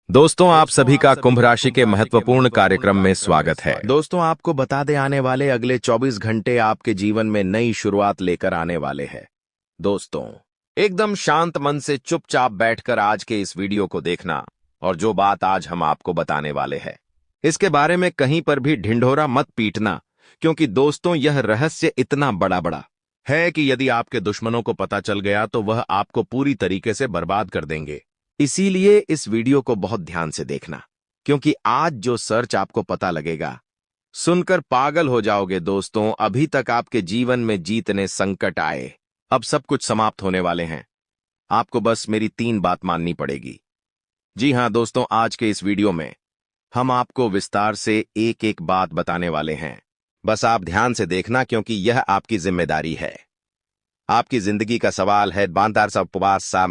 दोस्तों, आप सभी का कुंभ राशि के महत्वपूर्ण कार्यक्रम में स्वागत है। दोस्तों, आपको बता दें, आने वाले अगले 24 घंटे आपके जीवन में नई शुरुआत लेकर आने वाले हैं। दोस्तों, एकदम शांत मन से चुपचाप बैठकर आज के इस वीडियो को देखना और जो बात आज हम आपको बताने वाले हैं, इसके बारे में कहीं पर भी ढिंढोरा मत पीटना, क्योंकि दोस्तों यह रहस्य इतना बड़ा है कि यदि आपके दुश्मनों को पता चल गया तो वह आपको पूरी तरीके से बर्बाद कर देंगे। इसीलिए इस वीडियो को बहुत ध्यान से देखना, क्योंकि आज जो सर्च आपको पता लगेगा, सुनकर पागल हो जाओगे। दोस्तों, अभी तक आपके जीवन में जीतने संकट आए, अब सब कुछ समाप्त होने वाले हैं। आपको बस मेरी 3 बात माननी पड़ेगी। जी हां दोस्तों, आज के इस वीडियो में हम आपको विस्तार से एक एक बात बताने वाले हैं। बस आप ध्यान से देखना, क्योंकि यह आपकी जिम्मेदारी है। आपकी जिंदगी का सवाल है। बांधार सा उपवास सा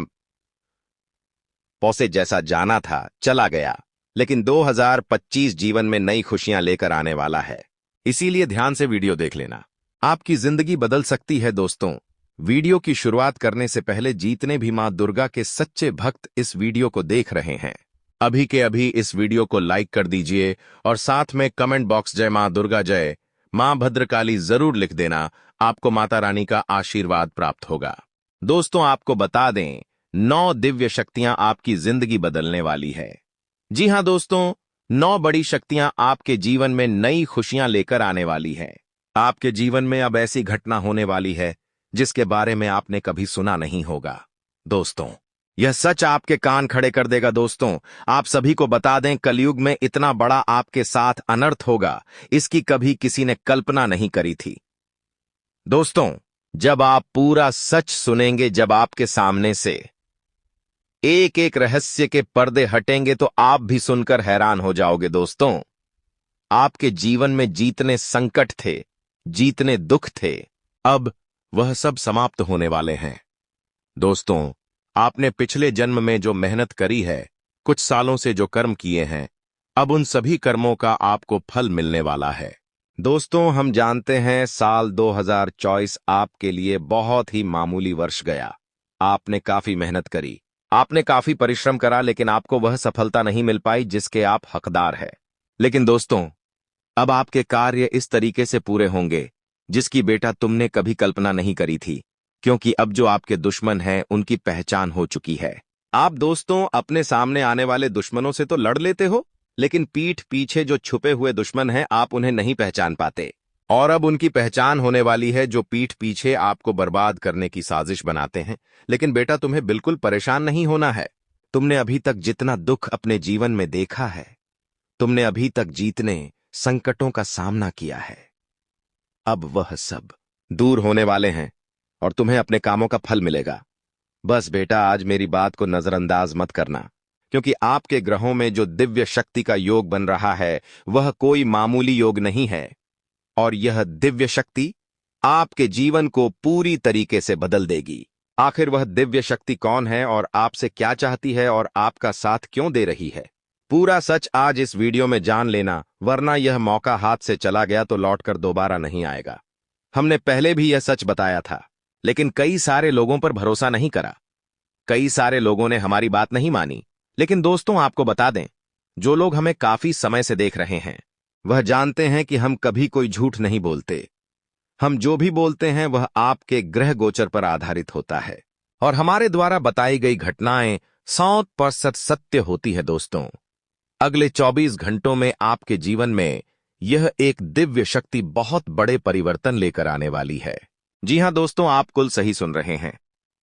पौसे जैसा जाना था चला गया, लेकिन 2025 जीवन में नई खुशियां लेकर आने वाला है। इसीलिए ध्यान से वीडियो देख लेना, आपकी जिंदगी बदल सकती है। दोस्तों, वीडियो की शुरुआत करने से पहले जितने भी मां दुर्गा के सच्चे भक्त इस वीडियो को देख रहे हैं, अभी के अभी इस वीडियो को लाइक कर दीजिए और साथ में कमेंट बॉक्स जय मां दुर्गा जय मां भद्रकाली जरूर लिख देना। आपको माता रानी का आशीर्वाद प्राप्त होगा। दोस्तों, आपको बता दें, 9 दिव्य शक्तियां आपकी जिंदगी बदलने वाली है। जी हां दोस्तों, 9 बड़ी शक्तियां आपके जीवन में नई खुशियां लेकर आने वाली है। आपके जीवन में अब ऐसी घटना होने वाली है जिसके बारे में आपने कभी सुना नहीं होगा। दोस्तों, यह सच आपके कान खड़े कर देगा। दोस्तों, आप सभी को बता दें, कलयुग में इतना बड़ा आपके साथ अनर्थ होगा, इसकी कभी किसी ने कल्पना नहीं करी थी। दोस्तों, जब आप पूरा सच सुनेंगे, जब आपके सामने से एक एक रहस्य के पर्दे हटेंगे, तो आप भी सुनकर हैरान हो जाओगे। दोस्तों, आपके जीवन में जीतने संकट थे, जीतने दुख थे, अब वह सब समाप्त होने वाले हैं। दोस्तों, आपने पिछले जन्म में जो मेहनत करी है, कुछ सालों से जो कर्म किए हैं, अब उन सभी कर्मों का आपको फल मिलने वाला है। दोस्तों, हम जानते हैं साल 2024 आपके लिए बहुत ही मामूली वर्ष गया। आपने काफी मेहनत करी, आपने काफी परिश्रम करा, लेकिन आपको वह सफलता नहीं मिल पाई जिसके आप हकदार हैं। लेकिन दोस्तों, अब आपके कार्य इस तरीके से पूरे होंगे जिसकी बेटा तुमने कभी कल्पना नहीं करी थी, क्योंकि अब जो आपके दुश्मन हैं उनकी पहचान हो चुकी है। आप दोस्तों अपने सामने आने वाले दुश्मनों से तो लड़ लेते हो, लेकिन पीठ पीछे जो छुपे हुए दुश्मन हैं, आप उन्हें नहीं पहचान पाते। और अब उनकी पहचान होने वाली है, जो पीठ पीछे आपको बर्बाद करने की साजिश बनाते हैं। लेकिन बेटा, तुम्हें बिल्कुल परेशान नहीं होना है। तुमने अभी तक जितना दुख अपने जीवन में देखा है, तुमने अभी तक जितने संकटों का सामना किया है, अब वह सब दूर होने वाले हैं और तुम्हें अपने कामों का फल मिलेगा। बस बेटा, आज मेरी बात को नजरअंदाज मत करना, क्योंकि आपके ग्रहों में जो दिव्य शक्ति का योग बन रहा है, वह कोई मामूली योग नहीं है। और यह दिव्य शक्ति आपके जीवन को पूरी तरीके से बदल देगी। आखिर वह दिव्य शक्ति कौन है और आपसे क्या चाहती है और आपका साथ क्यों दे रही है, पूरा सच आज इस वीडियो में जान लेना, वरना यह मौका हाथ से चला गया तो लौटकर दोबारा नहीं आएगा। हमने पहले भी यह सच बताया था, लेकिन कई सारे लोगों पर भरोसा नहीं करा, कई सारे लोगों ने हमारी बात नहीं मानी। लेकिन दोस्तों, आपको बता दें, जो लोग हमें काफी समय से देख रहे हैं, वह जानते हैं कि हम कभी कोई झूठ नहीं बोलते। हम जो भी बोलते हैं वह आपके ग्रह गोचर पर आधारित होता है, और हमारे द्वारा बताई गई घटनाएं 100% सत्य होती है। दोस्तों, अगले 24 घंटों में आपके जीवन में यह एक दिव्य शक्ति बहुत बड़े परिवर्तन लेकर आने वाली है। जी हां दोस्तों, आप कुल सही सुन रहे हैं।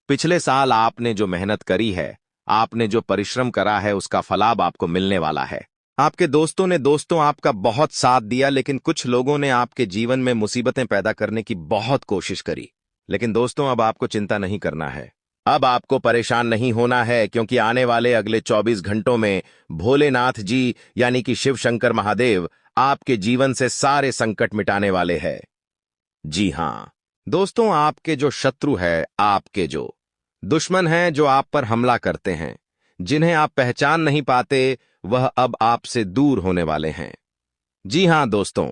पिछले साल आपने जो मेहनत करी है, आपने जो परिश्रम करा है, उसका फलाभ आपको मिलने वाला है। आपके दोस्तों ने आपका बहुत साथ दिया, लेकिन कुछ लोगों ने आपके जीवन में मुसीबतें पैदा करने की बहुत कोशिश करी। लेकिन दोस्तों, अब आपको चिंता नहीं करना है, अब आपको परेशान नहीं होना है, क्योंकि आने वाले अगले 24 घंटों में भोलेनाथ जी यानी कि शिव शंकर महादेव आपके जीवन से सारे संकट मिटाने वाले हैं। जी हां दोस्तों, आपके जो शत्रु है, आपके जो दुश्मन हैं, जो आप पर हमला करते हैं, जिन्हें आप पहचान नहीं पाते, वह अब आपसे दूर होने वाले हैं। जी हां दोस्तों,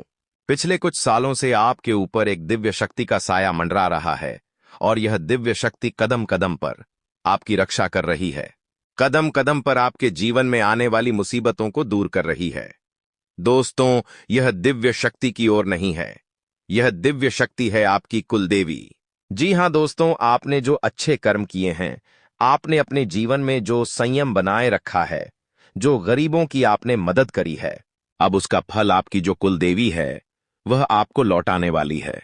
पिछले कुछ सालों से आपके ऊपर एक दिव्य शक्ति का साया मंडरा रहा है, और यह दिव्य शक्ति कदम कदम पर आपकी रक्षा कर रही है। कदम कदम पर आपके जीवन में आने वाली मुसीबतों को दूर कर रही है। दोस्तों, यह दिव्य शक्ति की ओर नहीं है, यह दिव्य शक्ति है आपकी कुलदेवी। जी हां दोस्तों, आपने जो अच्छे कर्म किए हैं, आपने अपने जीवन में जो संयम बनाए रखा है, जो गरीबों की आपने मदद करी है, अब उसका फल आपकी जो कुलदेवी है वह आपको लौटाने वाली है।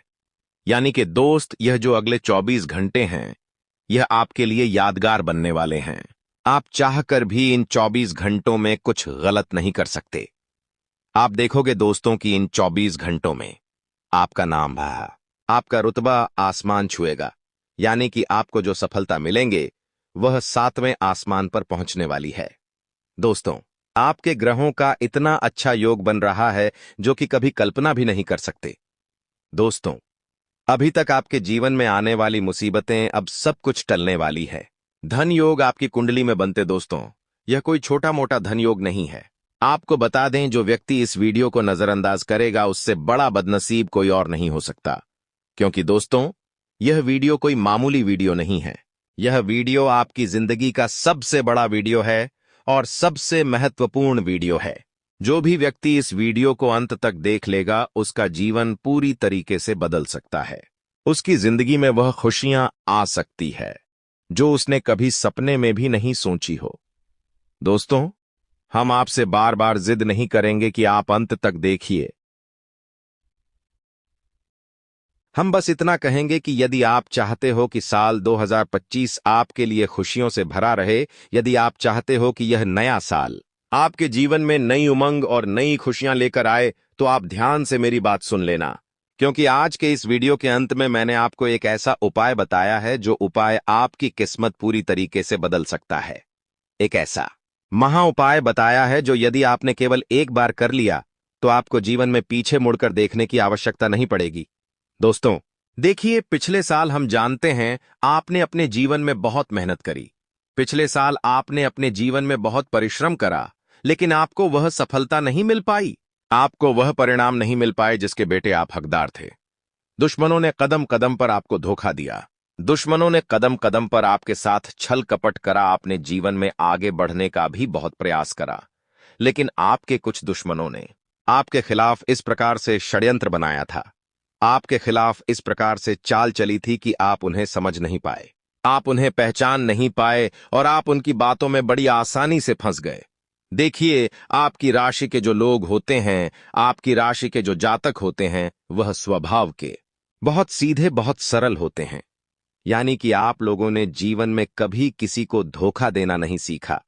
यानी कि दोस्त, यह जो अगले 24 घंटे हैं यह आपके लिए यादगार बनने वाले हैं। आप चाहकर भी इन 24 घंटों में कुछ गलत नहीं कर सकते। आप देखोगे दोस्तों कि इन 24 घंटों में आपका नाम आपका रुतबा आसमान छुएगा। यानी कि आपको जो सफलता मिलेंगे वह 7वें आसमान पर पहुंचने वाली है। दोस्तों, आपके ग्रहों का इतना अच्छा योग बन रहा है जो कि कभी कल्पना भी नहीं कर सकते। दोस्तों, अभी तक आपके जीवन में आने वाली मुसीबतें अब सब कुछ टलने वाली है। धन योग आपकी कुंडली में बनते दोस्तों, यह कोई छोटा मोटा धन योग नहीं है। आपको बता दें, जो व्यक्ति इस वीडियो को नजरअंदाज करेगा उससे बड़ा बदनसीब कोई और नहीं हो सकता। क्योंकि दोस्तों, यह वीडियो कोई मामूली वीडियो नहीं है। यह वीडियो आपकी जिंदगी का सबसे बड़ा वीडियो है और सबसे महत्वपूर्ण वीडियो है। जो भी व्यक्ति इस वीडियो को अंत तक देख लेगा उसका जीवन पूरी तरीके से बदल सकता है। उसकी जिंदगी में वह खुशियां आ सकती है जो उसने कभी सपने में भी नहीं सोची हो। दोस्तों, हम आपसे बार बार जिद नहीं करेंगे कि आप अंत तक देखिए। हम बस इतना कहेंगे कि यदि आप चाहते हो कि साल 2025 आपके लिए खुशियों से भरा रहे, यदि आप चाहते हो कि यह नया साल आपके जीवन में नई उमंग और नई खुशियां लेकर आए, तो आप ध्यान से मेरी बात सुन लेना। क्योंकि आज के इस वीडियो के अंत में मैंने आपको एक ऐसा उपाय बताया है जो उपाय आपकी किस्मत पूरी तरीके से बदल सकता है। एक ऐसा महा उपाय बताया है जो यदि आपने केवल एक बार कर लिया तो आपको जीवन में पीछे मुड़कर देखने की आवश्यकता नहीं पड़ेगी। दोस्तों, देखिए, पिछले साल हम जानते हैं आपने अपने जीवन में बहुत मेहनत करी। पिछले साल आपने अपने जीवन में बहुत परिश्रम करा, लेकिन आपको वह सफलता नहीं मिल पाई। आपको वह परिणाम नहीं मिल पाए जिसके बेटे आप हकदार थे। दुश्मनों ने कदम कदम पर आपको धोखा दिया। दुश्मनों ने कदम कदम पर आपके साथ छल कपट करा। आपने जीवन में आगे बढ़ने का भी बहुत प्रयास करा, लेकिन आपके कुछ दुश्मनों ने आपके खिलाफ इस प्रकार से षड्यंत्र बनाया था, आपके खिलाफ इस प्रकार से चाल चली थी कि आप उन्हें समझ नहीं पाए, आप उन्हें पहचान नहीं पाए और आप उनकी बातों में बड़ी आसानी से फंस गए। देखिए, आपकी राशि के जो लोग होते हैं, आपकी राशि के जो जातक होते हैं, वह स्वभाव के बहुत सीधे, बहुत सरल होते हैं। यानी कि आप लोगों ने जीवन में कभी किसी को धोखा देना नहीं सीखा।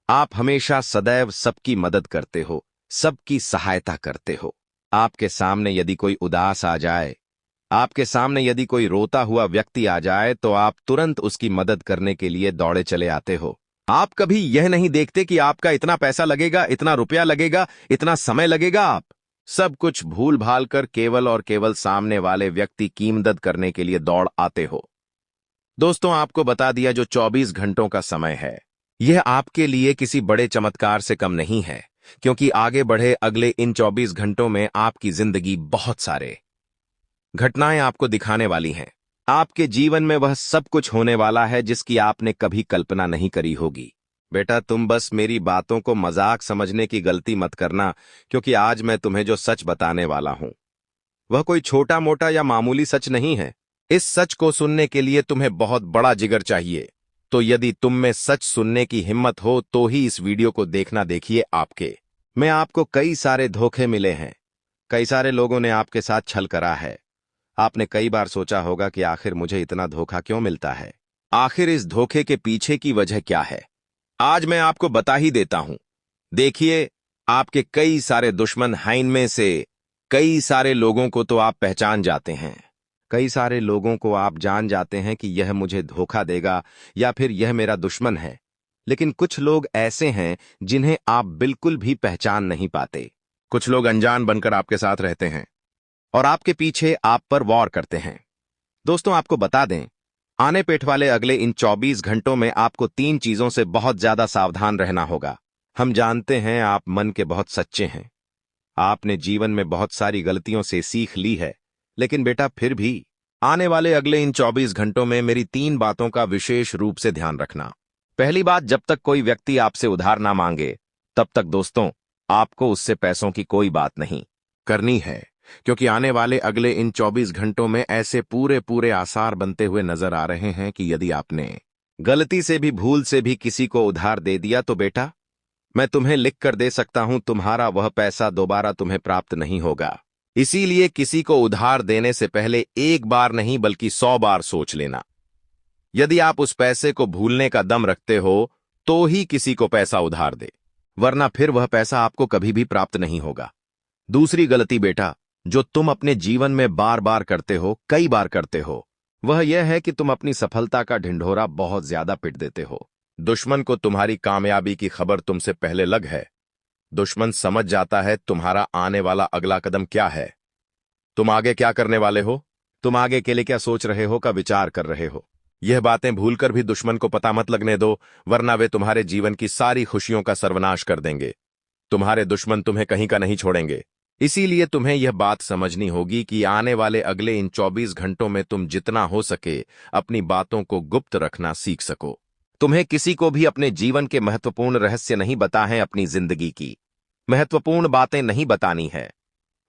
आप हमेशा सदैव सबकी मदद करते हो, सबकी सहायता करते हो। आपके सामने यदि कोई उदास आ जाए, आपके सामने यदि कोई रोता हुआ व्यक्ति आ जाए, तो आप तुरंत उसकी मदद करने के लिए दौड़े चले आते हो। आप कभी यह नहीं देखते कि आपका इतना पैसा लगेगा, इतना रुपया लगेगा, इतना समय लगेगा। आप सब कुछ भूल भाल कर केवल और केवल सामने वाले व्यक्ति की मदद करने के लिए दौड़ आते हो। दोस्तों, आपको बता दिया, जो 24 घंटों का समय है यह आपके लिए किसी बड़े चमत्कार से कम नहीं है। क्योंकि आगे बढ़े अगले इन 24 घंटों में आपकी जिंदगी बहुत सारे घटनाएं आपको दिखाने वाली हैं। आपके जीवन में वह सब कुछ होने वाला है जिसकी आपने कभी कल्पना नहीं करी होगी। बेटा, तुम बस मेरी बातों को मजाक समझने की गलती मत करना, क्योंकि आज मैं तुम्हें जो सच बताने वाला हूं वह कोई छोटा मोटा या मामूली सच नहीं है। इस सच को सुनने के लिए तुम्हें बहुत बड़ा जिगर चाहिए। तो यदि तुम में सच सुनने की हिम्मत हो तो ही इस वीडियो को देखना। देखिए, आपको कई सारे धोखे मिले हैं, कई सारे लोगों ने आपके साथ छल करा है। आपने कई बार सोचा होगा कि आखिर मुझे इतना धोखा क्यों मिलता है, आखिर इस धोखे के पीछे की वजह क्या है। आज मैं आपको बता ही देता हूं। देखिए, आपके कई सारे दुश्मन हैं। इनमें से कई सारे लोगों को तो आप पहचान जाते हैं, कई सारे लोगों को आप जान जाते हैं कि यह मुझे धोखा देगा या फिर यह मेरा दुश्मन है। लेकिन कुछ लोग ऐसे हैं जिन्हें आप बिल्कुल भी पहचान नहीं पाते। कुछ लोग अनजान बनकर आपके साथ रहते हैं और आपके पीछे आप पर वॉर करते हैं। दोस्तों, आपको बता दें, आने पेट वाले अगले इन 24 घंटों में आपको 3 चीजों से बहुत ज्यादा सावधान रहना होगा। हम जानते हैं आप मन के बहुत सच्चे हैं, आपने जीवन में बहुत सारी गलतियों से सीख ली है, लेकिन बेटा फिर भी आने वाले अगले इन 24 घंटों में मेरी 3 बातों का विशेष रूप से ध्यान रखना। पहली बात, जब तक कोई व्यक्ति आपसे उधार ना मांगे तब तक दोस्तों आपको उससे पैसों की कोई बात नहीं करनी है, क्योंकि आने वाले अगले इन 24 घंटों में ऐसे पूरे पूरे आसार बनते हुए नजर आ रहे हैं कि यदि आपने गलती से भी, भूल से भी किसी को उधार दे दिया तो बेटा, मैं तुम्हें लिख कर दे सकता हूं, तुम्हारा वह पैसा दोबारा तुम्हें प्राप्त नहीं होगा। इसीलिए किसी को उधार देने से पहले एक बार नहीं बल्कि 100 बार सोच लेना। यदि आप उस पैसे को भूलने का दम रखते हो तो ही किसी को पैसा उधार दे, वरना फिर वह पैसा आपको कभी भी प्राप्त नहीं होगा। दूसरी गलती बेटा जो तुम अपने जीवन में बार बार करते हो, कई बार करते हो, वह यह है कि तुम अपनी सफलता का ढिंढोरा बहुत ज्यादा पिट देते हो। दुश्मन को तुम्हारी कामयाबी की खबर तुमसे पहले लग है। दुश्मन समझ जाता है तुम्हारा आने वाला अगला कदम क्या है, तुम आगे क्या करने वाले हो, तुम आगे के लिए क्या सोच रहे हो का विचार कर रहे हो। यह बातें भूलकर भी दुश्मन को पता मत लगने दो, वरना वे तुम्हारे जीवन की सारी खुशियों का सर्वनाश कर देंगे। तुम्हारे दुश्मन तुम्हें कहीं का नहीं छोड़ेंगे। इसीलिए तुम्हें यह बात समझनी होगी कि आने वाले अगले इन 24 घंटों में तुम जितना हो सके अपनी बातों को गुप्त रखना सीख सको। तुम्हें किसी को भी अपने जीवन के महत्वपूर्ण रहस्य नहीं बताएं, अपनी जिंदगी की महत्वपूर्ण बातें नहीं बतानी है,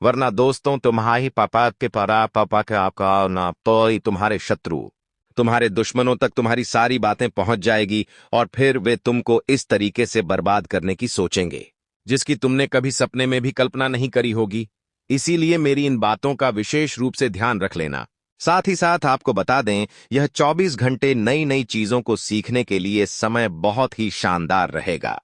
वरना दोस्तों तुम्हारे पापा के पापा के आपका ना तो तुम्हारे शत्रु, तुम्हारे दुश्मनों तक तुम्हारी सारी बातें पहुंच जाएगी और फिर वे तुमको इस तरीके से बर्बाद करने की सोचेंगे जिसकी तुमने कभी सपने में भी कल्पना नहीं करी होगी। इसीलिए मेरी इन बातों का विशेष रूप से ध्यान रख लेना। साथ ही साथ आपको बता दें, यह 24 घंटे नई नई चीजों को सीखने के लिए समय बहुत ही शानदार रहेगा।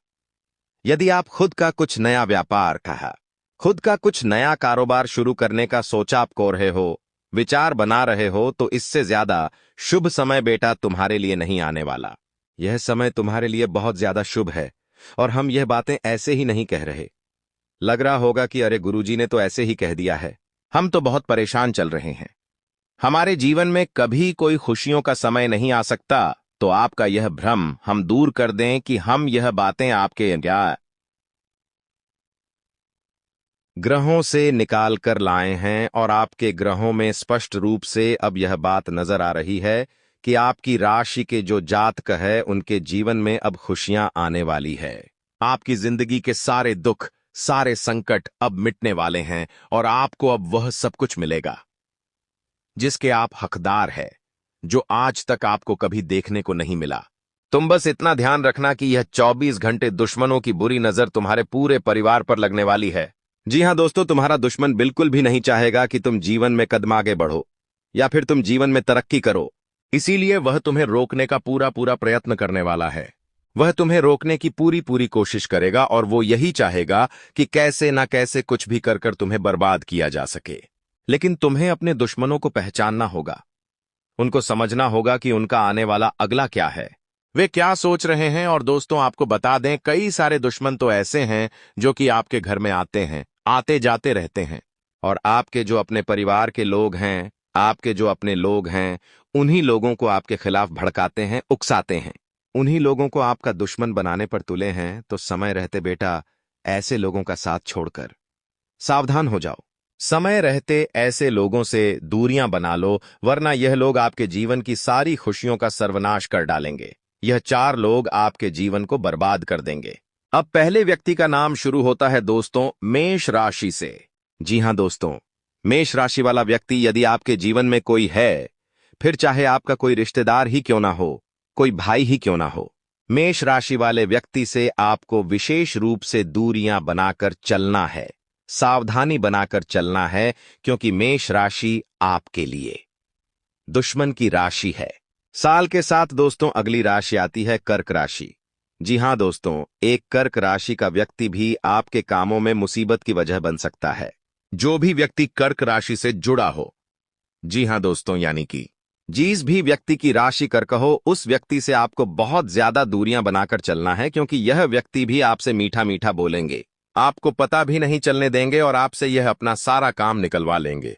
यदि आप खुद का कुछ नया व्यापार कहा, खुद का कुछ नया कारोबार शुरू करने का सोचा आप को रहे हो, विचार बना रहे हो, तो इससे ज्यादा शुभ समय बेटा तुम्हारे लिए नहीं आने वाला। यह समय तुम्हारे लिए बहुत ज्यादा शुभ है और हम यह बातें ऐसे ही नहीं कह रहे। लग रहा होगा कि अरे गुरुजी ने तो ऐसे ही कह दिया है, हम तो बहुत परेशान चल रहे हैं, हमारे जीवन में कभी कोई खुशियों का समय नहीं आ सकता। तो आपका यह भ्रम हम दूर कर दें कि हम यह बातें आपके ग्रहों से निकाल कर लाए हैं और आपके ग्रहों में स्पष्ट रूप से अब यह बात नजर आ रही है कि आपकी राशि के जो जातक है उनके जीवन में अब खुशियां आने वाली है। आपकी जिंदगी के सारे दुख, सारे संकट अब मिटने वाले हैं और आपको अब वह सब कुछ मिलेगा जिसके आप हकदार है, जो आज तक आपको कभी देखने को नहीं मिला। तुम बस इतना ध्यान रखना कि यह 24 घंटे दुश्मनों की बुरी नजर तुम्हारे पूरे परिवार पर लगने वाली है। जी हां दोस्तों, तुम्हारा दुश्मन बिल्कुल भी नहीं चाहेगा कि तुम जीवन में कदम आगे बढ़ो या फिर तुम जीवन में तरक्की करो। इसीलिए वह तुम्हें रोकने का पूरा पूरा प्रयत्न करने वाला है। वह तुम्हें रोकने की पूरी पूरी कोशिश करेगा और वो यही चाहेगा कि कैसे ना कैसे कुछ भी कर कर तुम्हें बर्बाद किया जा सके। लेकिन तुम्हें अपने दुश्मनों को पहचानना होगा, उनको समझना होगा कि उनका आने वाला अगला क्या है, वे क्या सोच रहे हैं। और दोस्तों आपको बता दें, कई सारे दुश्मन तो ऐसे हैं जो कि आपके घर में आते हैं, आते जाते रहते हैं और आपके जो अपने परिवार के लोग हैं, आपके जो अपने लोग हैं, उन्हीं लोगों को आपके खिलाफ भड़काते हैं, उकसाते हैं, उन्हीं लोगों को आपका दुश्मन बनाने पर तुले हैं। तो समय रहते बेटा ऐसे लोगों का साथ छोड़कर सावधान हो जाओ। समय रहते ऐसे लोगों से दूरियां बना लो, वरना यह लोग आपके जीवन की सारी खुशियों का सर्वनाश कर डालेंगे। यह 4 लोग आपके जीवन को बर्बाद कर देंगे। अब पहले व्यक्ति का नाम शुरू होता है दोस्तों मेष राशि से। जी हां दोस्तों, मेष राशि वाला व्यक्ति यदि आपके जीवन में कोई है, फिर चाहे आपका कोई रिश्तेदार ही क्यों ना हो, कोई भाई ही क्यों ना हो, मेष राशि वाले व्यक्ति से आपको विशेष रूप से दूरियां बनाकर चलना है, सावधानी बनाकर चलना है, क्योंकि मेष राशि आपके लिए दुश्मन की राशि है। साल के साथ दोस्तों अगली राशि आती है कर्क राशि। जी हां दोस्तों, एक कर्क राशि का व्यक्ति भी आपके कामों में मुसीबत की वजह बन सकता है। जो भी व्यक्ति कर्क राशि से जुड़ा हो, जी हां दोस्तों, यानी कि जिस भी व्यक्ति की राशि कर्क हो, उस व्यक्ति से आपको बहुत ज्यादा दूरियां बनाकर चलना है, क्योंकि यह व्यक्ति भी आपसे मीठा मीठा बोलेंगे, आपको पता भी नहीं चलने देंगे और आपसे यह अपना सारा काम निकलवा लेंगे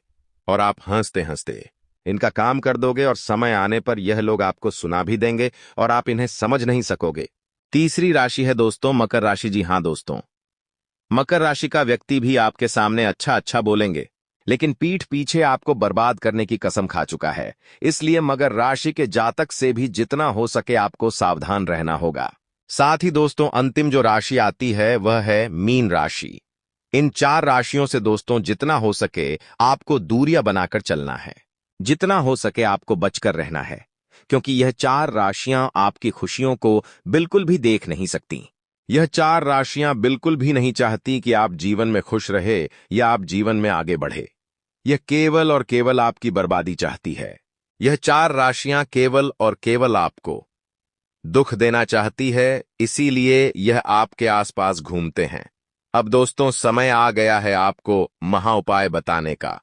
और आप हंसते हंसते इनका काम कर दोगे और समय आने पर यह लोग आपको सुना भी देंगे और आप इन्हें समझ नहीं सकोगे। तीसरी राशि है दोस्तों मकर राशि। जी हां दोस्तों, मकर राशि का व्यक्ति भी आपके सामने अच्छा अच्छा बोलेंगे, लेकिन पीठ पीछे आपको बर्बाद करने की कसम खा चुका है। इसलिए मकर राशि के जातक से भी जितना हो सके आपको सावधान रहना होगा। साथ ही दोस्तों, अंतिम जो राशि आती है वह है मीन राशि। इन 4 राशियों से दोस्तों जितना हो सके आपको दूरियां बनाकर चलना है, जितना हो सके आपको बचकर रहना है, क्योंकि यह 4 राशियां आपकी खुशियों को बिल्कुल भी देख नहीं सकती। यह 4 राशियां बिल्कुल भी नहीं चाहती कि आप जीवन में खुश रहे या आप जीवन में आगे बढ़े। यह केवल और केवल आपकी बर्बादी चाहती है। यह 4 राशियां केवल और केवल आपको दुख देना चाहती है, इसीलिए यह आपके आसपास घूमते हैं। अब दोस्तों, समय आ गया है आपको महा उपाय बताने का।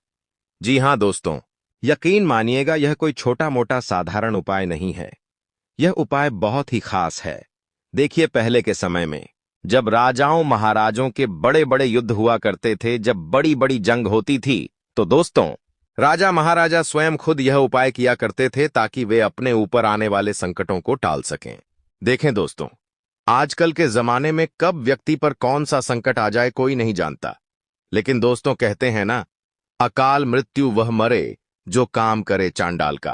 जी हां दोस्तों, यकीन मानिएगा यह कोई छोटा मोटा साधारण उपाय नहीं है। यह उपाय बहुत ही खास है। देखिए, पहले के समय में जब राजाओं महाराजों के बड़े बड़े युद्ध हुआ करते थे, जब बड़ी बड़ी जंग होती थी, तो दोस्तों राजा महाराजा स्वयं खुद यह उपाय किया करते थे ताकि वे अपने ऊपर आने वाले संकटों को टाल सकें। देखें दोस्तों, आजकल के जमाने में कब व्यक्ति पर कौन सा संकट आ जाए कोई नहीं जानता, लेकिन दोस्तों कहते हैं ना, अकाल मृत्यु वह मरे जो काम करे चांडाल का।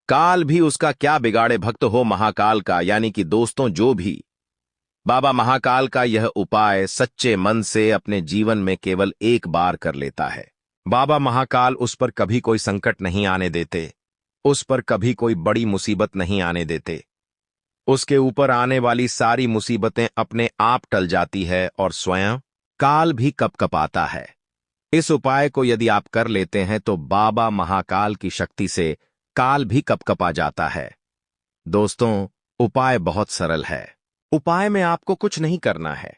काल भी उसका क्या बिगाड़े भक्त हो महाकाल का। यानी कि दोस्तों, जो भी बाबा महाकाल का यह उपाय सच्चे मन से अपने जीवन में केवल एक बार कर लेता है, बाबा महाकाल उस पर कभी कोई संकट नहीं आने देते, उस पर कभी कोई बड़ी मुसीबत नहीं आने देते। उसके ऊपर आने वाली सारी मुसीबतें अपने आप टल जाती है और स्वयं काल भी कपकपाता है। इस उपाय को यदि आप कर लेते हैं तो बाबा महाकाल की शक्ति से काल भी कपकपा जाता है। दोस्तों, उपाय बहुत सरल है। उपाय में आपको कुछ नहीं करना है।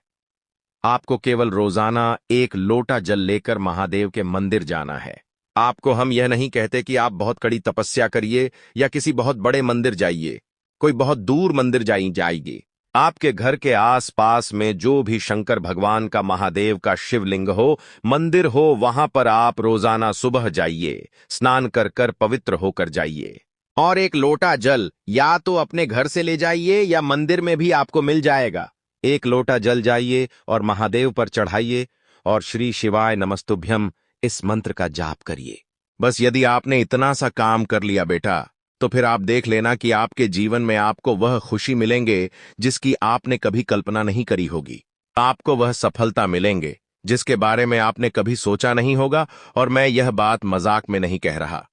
आपको केवल रोजाना 1 लोटा जल लेकर महादेव के मंदिर जाना है। आपको हम यह नहीं कहते कि आप बहुत कड़ी तपस्या करिए या किसी बहुत बड़े मंदिर जाइए, कोई बहुत दूर मंदिर जाइए। आपके घर के आसपास में जो भी शंकर भगवान का, महादेव का शिवलिंग हो, मंदिर हो, वहां पर आप रोजाना सुबह जाइए, स्नान कर कर पवित्र होकर जाइए। और 1 लोटा जल या तो अपने घर से ले जाइए या मंदिर में भी आपको मिल जाएगा। 1 लोटा जल जाइए और महादेव पर चढ़ाइए और श्री शिवाय नमस्तुभ्यम इस मंत्र का जाप करिए। बस यदि आपने इतना सा काम कर लिया बेटा, तो फिर आप देख लेना कि आपके जीवन में आपको वह खुशी मिलेंगे जिसकी आपने कभी कल्पना नहीं करी होगी। आपको वह सफलता मिलेंगे जिसके बारे में आपने कभी सोचा नहीं होगा। और मैं यह बात मजाक में नहीं कह रहा,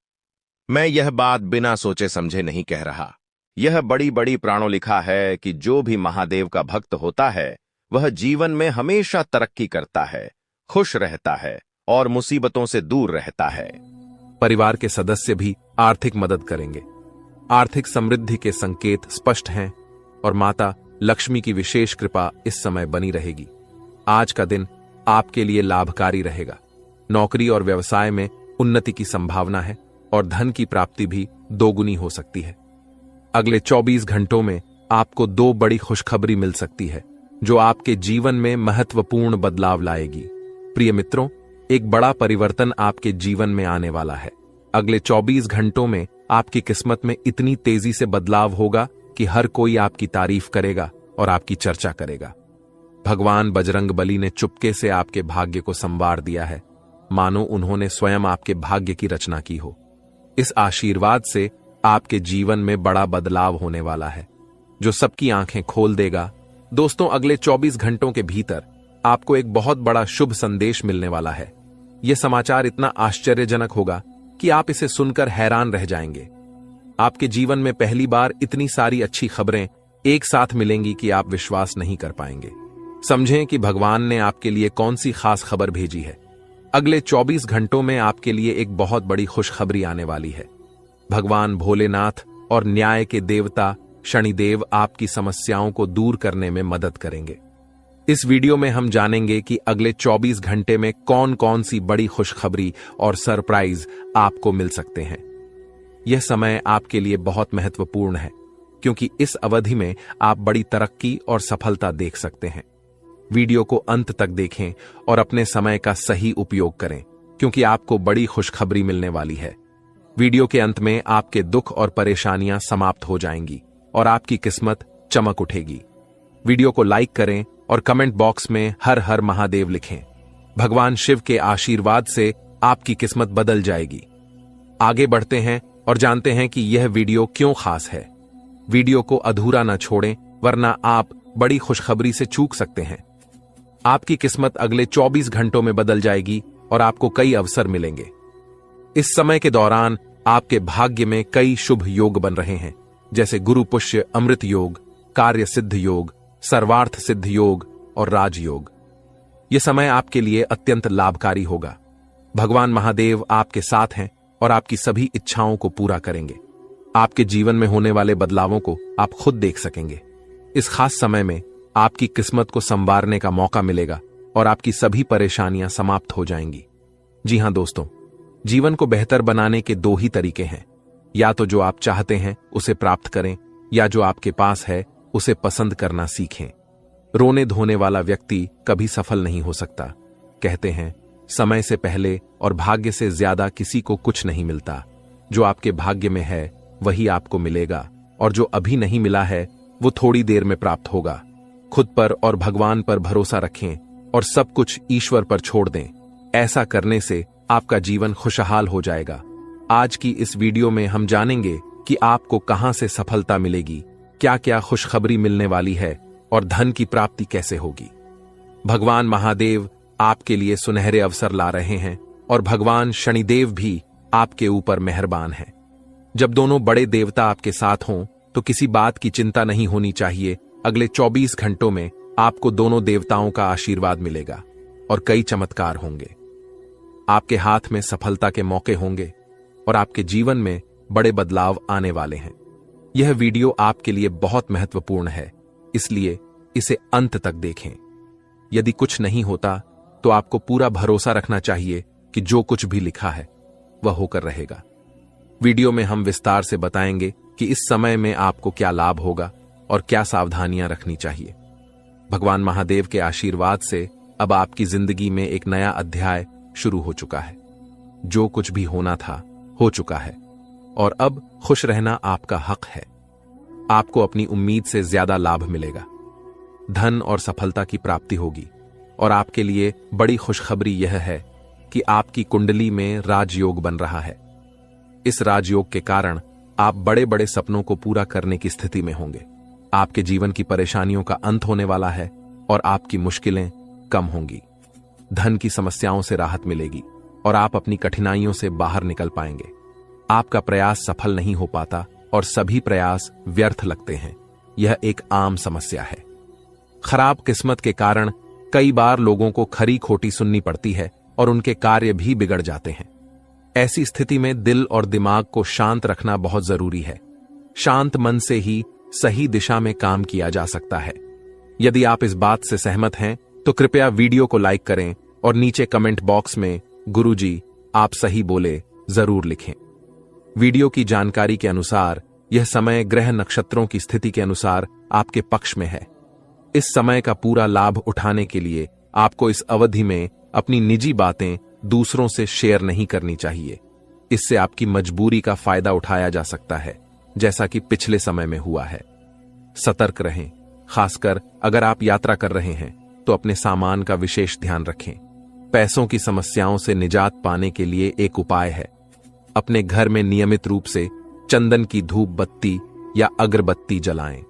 मैं यह बात बिना सोचे समझे नहीं कह रहा। यह बड़ी बड़ी प्राणों लिखा है कि जो भी महादेव का भक्त होता है वह जीवन में हमेशा तरक्की करता है, खुश रहता है और मुसीबतों से दूर रहता है। परिवार के सदस्य भी आर्थिक मदद करेंगे। आर्थिक समृद्धि के संकेत स्पष्ट हैं और माता लक्ष्मी की विशेष कृपा इस समय बनी रहेगी। आज का दिन आपके लिए लाभकारी रहेगा। नौकरी और व्यवसाय में उन्नति की संभावना है और धन की प्राप्ति भी दोगुनी हो सकती है। अगले 24 घंटों में आपको 2 बड़ी खुशखबरी मिल सकती है जो आपके जीवन में महत्वपूर्ण बदलाव लाएगी। प्रिय मित्रों, एक बड़ा परिवर्तन आपके जीवन में आने वाला है। अगले 24 घंटों में आपकी किस्मत में इतनी तेजी से बदलाव होगा कि हर कोई आपकी तारीफ करेगा और आपकी चर्चा करेगा। भगवान बजरंगबली ने चुपके से आपके भाग्य को संवार दिया है, मानो उन्होंने स्वयं आपके भाग्य की रचना की हो। इस आशीर्वाद से आपके जीवन में बड़ा बदलाव होने वाला है जो सबकी आंखें खोल देगा। दोस्तों, अगले 24 घंटों के भीतर आपको एक बहुत बड़ा शुभ संदेश मिलने वाला है। यह समाचार इतना आश्चर्यजनक होगा कि आप इसे सुनकर हैरान रह जाएंगे। आपके जीवन में पहली बार इतनी सारी अच्छी खबरें एक साथ मिलेंगी कि आप विश्वास नहीं कर पाएंगे। समझें कि भगवान ने आपके लिए कौन सी खास खबर भेजी है। अगले 24 घंटों में आपके लिए एक बहुत बड़ी खुशखबरी आने वाली है। भगवान भोलेनाथ और न्याय के देवता शनिदेव आपकी समस्याओं को दूर करने में मदद करेंगे। इस वीडियो में हम जानेंगे कि अगले 24 घंटे में कौन कौन सी बड़ी खुशखबरी और सरप्राइज आपको मिल सकते हैं। यह समय आपके लिए बहुत महत्वपूर्ण है क्योंकि इस अवधि में आप बड़ी तरक्की और सफलता देख सकते हैं। वीडियो को अंत तक देखें और अपने समय का सही उपयोग करें क्योंकि आपको बड़ी खुशखबरी मिलने वाली है। वीडियो के अंत में आपके दुख और परेशानियां समाप्त हो जाएंगी और आपकी किस्मत चमक उठेगी। वीडियो को लाइक करें और कमेंट बॉक्स में हर हर महादेव लिखें। भगवान शिव के आशीर्वाद से आपकी किस्मत बदल जाएगी। आगे बढ़ते हैं और जानते हैं कि यह वीडियो क्यों खास है। वीडियो को अधूरा न छोड़ें, वरना आप बड़ी खुशखबरी से चूक सकते हैं। आपकी किस्मत अगले 24 घंटों में बदल जाएगी और आपको कई अवसर मिलेंगे। इस समय के दौरान आपके भाग्य में कई शुभ योग बन रहे हैं, जैसे गुरु पुष्य अमृत योग, कार्य सिद्ध योग, सर्वार्थ सिद्ध योग और राजयोग। यह समय आपके लिए अत्यंत लाभकारी होगा। भगवान महादेव आपके साथ हैं और आपकी सभी इच्छाओं को पूरा करेंगे। आपके जीवन में होने वाले बदलावों को आप खुद देख सकेंगे। इस खास समय में आपकी किस्मत को संवारने का मौका मिलेगा और आपकी सभी परेशानियां समाप्त हो जाएंगी। जी हां दोस्तों, जीवन को बेहतर बनाने के दो ही तरीके हैं। या तो जो आप चाहते हैं उसे प्राप्त करें, या जो आपके पास है उसे पसंद करना सीखें। रोने धोने वाला व्यक्ति कभी सफल नहीं हो सकता। कहते हैं, समय से पहले और भाग्य से ज्यादा किसी को कुछ नहीं मिलता। जो आपके भाग्य में है वही आपको मिलेगा, और जो अभी नहीं मिला है वो थोड़ी देर में प्राप्त होगा। खुद पर और भगवान पर भरोसा रखें और सब कुछ ईश्वर पर छोड़ दें। ऐसा करने से आपका जीवन खुशहाल हो जाएगा। आज की इस वीडियो में हम जानेंगे कि आपको कहां से सफलता मिलेगी, क्या क्या खुशखबरी मिलने वाली है और धन की प्राप्ति कैसे होगी। भगवान महादेव आपके लिए सुनहरे अवसर ला रहे हैं और भगवान शनिदेव भी आपके ऊपर मेहरबान हैं। जब दोनों बड़े देवता आपके साथ हों तो किसी बात की चिंता नहीं होनी चाहिए। अगले 24 घंटों में आपको दोनों देवताओं का आशीर्वाद मिलेगा और कई चमत्कार होंगे। आपके हाथ में सफलता के मौके होंगे और आपके जीवन में बड़े बदलाव आने वाले हैं। यह वीडियो आपके लिए बहुत महत्वपूर्ण है, इसलिए इसे अंत तक देखें। यदि कुछ नहीं होता तो आपको पूरा भरोसा रखना चाहिए कि जो कुछ भी लिखा है वह होकर रहेगा। वीडियो में हम विस्तार से बताएंगे कि इस समय में आपको क्या लाभ होगा और क्या सावधानियां रखनी चाहिए। भगवान महादेव के आशीर्वाद से अब आपकी जिंदगी में एक नया अध्याय शुरू हो चुका है। जो कुछ भी होना था हो चुका है और अब खुश रहना आपका हक है। आपको अपनी उम्मीद से ज्यादा लाभ मिलेगा। धन और सफलता की प्राप्ति होगी और आपके लिए बड़ी खुशखबरी यह है कि आपकी कुंडली में राजयोग बन रहा है। इस राजयोग के कारण आप बड़े बड़े सपनों को पूरा करने की स्थिति में होंगे। आपके जीवन की परेशानियों का अंत होने वाला है और आपकी मुश्किलें कम होंगी। धन की समस्याओं से राहत मिलेगी और आप अपनी कठिनाइयों से बाहर निकल पाएंगे। आपका प्रयास सफल नहीं हो पाता और सभी प्रयास व्यर्थ लगते हैं। यह एक आम समस्या है। खराब किस्मत के कारण कई बार लोगों को खरी खोटी सुननी पड़ती है और उनके कार्य भी बिगड़ जाते हैं। ऐसी स्थिति में दिल और दिमाग को शांत रखना बहुत जरूरी है। शांत मन से ही सही दिशा में काम किया जा सकता है। यदि आप इस बात से सहमत हैं तो कृपया वीडियो को लाइक करें और नीचे कमेंट बॉक्स में गुरुजी आप सही बोले जरूर लिखें। वीडियो की जानकारी के अनुसार यह समय ग्रह नक्षत्रों की स्थिति के अनुसार आपके पक्ष में है। इस समय का पूरा लाभ उठाने के लिए आपको इस अवधि में अपनी निजी बातें दूसरों से शेयर नहीं करनी चाहिए। इससे आपकी मजबूरी का फायदा उठाया जा सकता है, जैसा कि पिछले समय में हुआ है। सतर्क रहें। खासकर अगर आप यात्रा कर रहे हैं तो अपने सामान का विशेष ध्यान रखें। पैसों की समस्याओं से निजात पाने के लिए एक उपाय है। अपने घर में नियमित रूप से चंदन की धूप बत्ती या अगरबत्ती जलाएं।